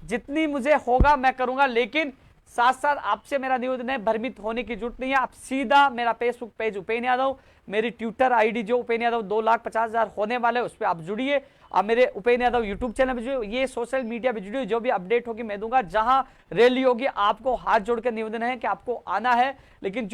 Speaker 1: जितनी मुझे होगा मैं करूंगा। लेकिन साथ साथ आपसे मेरा निवेदन है, भ्रमित होने की जरूरत नहीं है। आप सीधा मेरा फेसबुक पेज उपेंद्र यादव, मेरी ट्विटर आईडी जो उपेंद्र यादव 2,50,000 होने वाले, उस पर आप जुड़िए। और मेरे उपेंद्र यादव यूट्यूब चैनल पर जुड़िए, ये सोशल मीडिया पर जुड़िए। जो भी अपडेट होगी मैं दूंगा। जहां रैली होगी, आपको हाथ जोड़ कर निवेदन है कि आपको आना है। लेकिन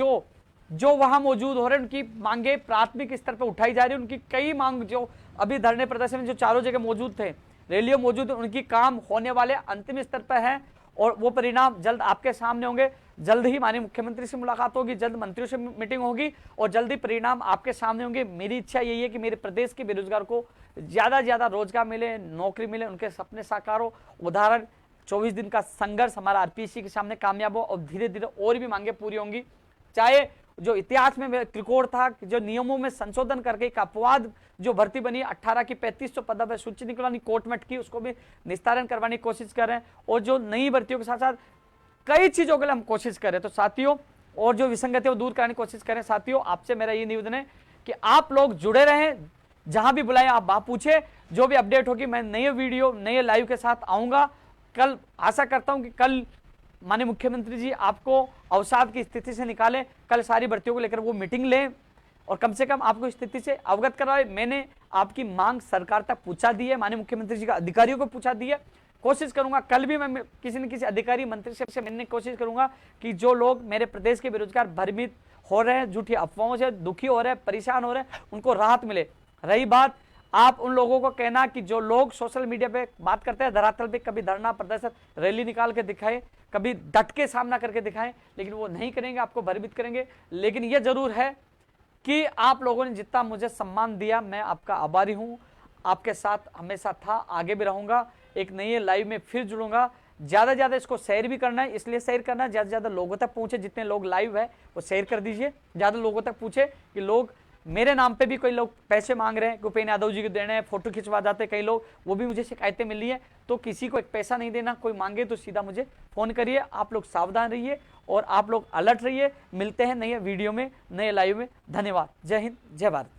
Speaker 1: जो वहां मौजूद हो रहे हैं, उनकी मांगे प्राथमिक स्तर पर उठाई जा रही है। उनकी कई मांग जो अभी धरने प्रदर्शन में जो चारों जगह मौजूद थे, रैलियों मौजूद है, उनकी काम होने वाले अंतिम स्तर पर है। और वो परिणाम जल्द आपके सामने होंगे। जल्द ही माननीय मुख्यमंत्री से मुलाकात होगी, जल्द मंत्रियों से मीटिंग होगी और जल्द ही परिणाम आपके सामने होंगे। मेरी इच्छा यही है कि मेरे प्रदेश के बेरोजगार को ज्यादा से ज्यादा रोजगार मिले, नौकरी मिले, उनके सपने साकार हो। उदाहरण 24 दिन का संघर्ष हमारा आरपीएससी के सामने कामयाब हो और धीरे धीरे और भी मांगे पूरी होंगी। चाहे जो इतिहास में त्रिकोण था, जो नियमों में संशोधन करके एक अपवाद जो भर्ती बनी 18 की 3500 पदों पर सूची निकलवानी कोर्ट में की, उसको भी निस्तारण करवाने की कोशिश कर रहे हैं और जो नई भर्तियों के साथ साथ कई चीजों के लिए हम कोशिश करें। तो साथियों, और जो विसंगति दूर करने की कोशिश करें। साथियों, आपसे मेरा ये निवेदन है कि आप लोग जुड़े रहें, जहां भी बुलाएं आप बात पूछे, जो भी अपडेट होगी मैं नए वीडियो नए लाइव के साथ आऊंगा। कल आशा करता हूं कि कल माननीय मुख्यमंत्री जी आपको अवसाद की स्थिति से निकालें, कल सारी भर्तियों को लेकर वो मीटिंग लें और कम से कम आपको स्थिति से अवगत करवाए। मैंने आपकी मांग सरकार तक पहुंचा दी है, माननीय मुख्यमंत्री जी का अधिकारियों को पूछा दी है। कोशिश करूंगा कल भी मैं किसी न किसी अधिकारी मंत्री से मिलने की कोशिश करूंगा कि जो लोग मेरे प्रदेश के बेरोजगार भ्रमित हो रहे हैं, झूठी अफवाहों से दुखी हो रहे हैं, परेशान हो रहे हैं, उनको राहत मिले। रही बात आप उन लोगों को कहना कि जो लोग सोशल मीडिया पे बात करते हैं, धरातल पे कभी धरना प्रदर्शन रैली निकाल के दिखाएं, कभी डट के सामना करके दिखाएं, लेकिन वो नहीं करेंगे, आपको भयभीत करेंगे। लेकिन ये जरूर है कि आप लोगों ने जितना मुझे सम्मान दिया, मैं आपका आभारी हूं, आपके साथ हमेशा था, आगे भी रहूंगा। एक नई लाइव में फिर जुड़ूंगा। ज्यादा से ज्यादा इसको शेयर भी करना है, इसलिए शेयर करना है ज्यादा से ज्यादा लोगों तक पहुंचे। जितने लोग लाइव है वो शेयर कर दीजिए, ज्यादा लोगों तक पूछे कि लोग मेरे नाम पे भी कोई लोग पैसे मांग रहे हैं, भूपेन्द्र यादव जी को देने हैं, फोटो खिंचवा जाते कई लोग, वो भी मुझे शिकायतें मिली है। तो किसी को एक पैसा नहीं देना, कोई मांगे तो सीधा मुझे फोन करिए। आप लोग सावधान रहिए और आप लोग अलर्ट रहिए। मिलते हैं नए वीडियो में, नए लाइव में। धन्यवाद। जय हिंद, जय भारत।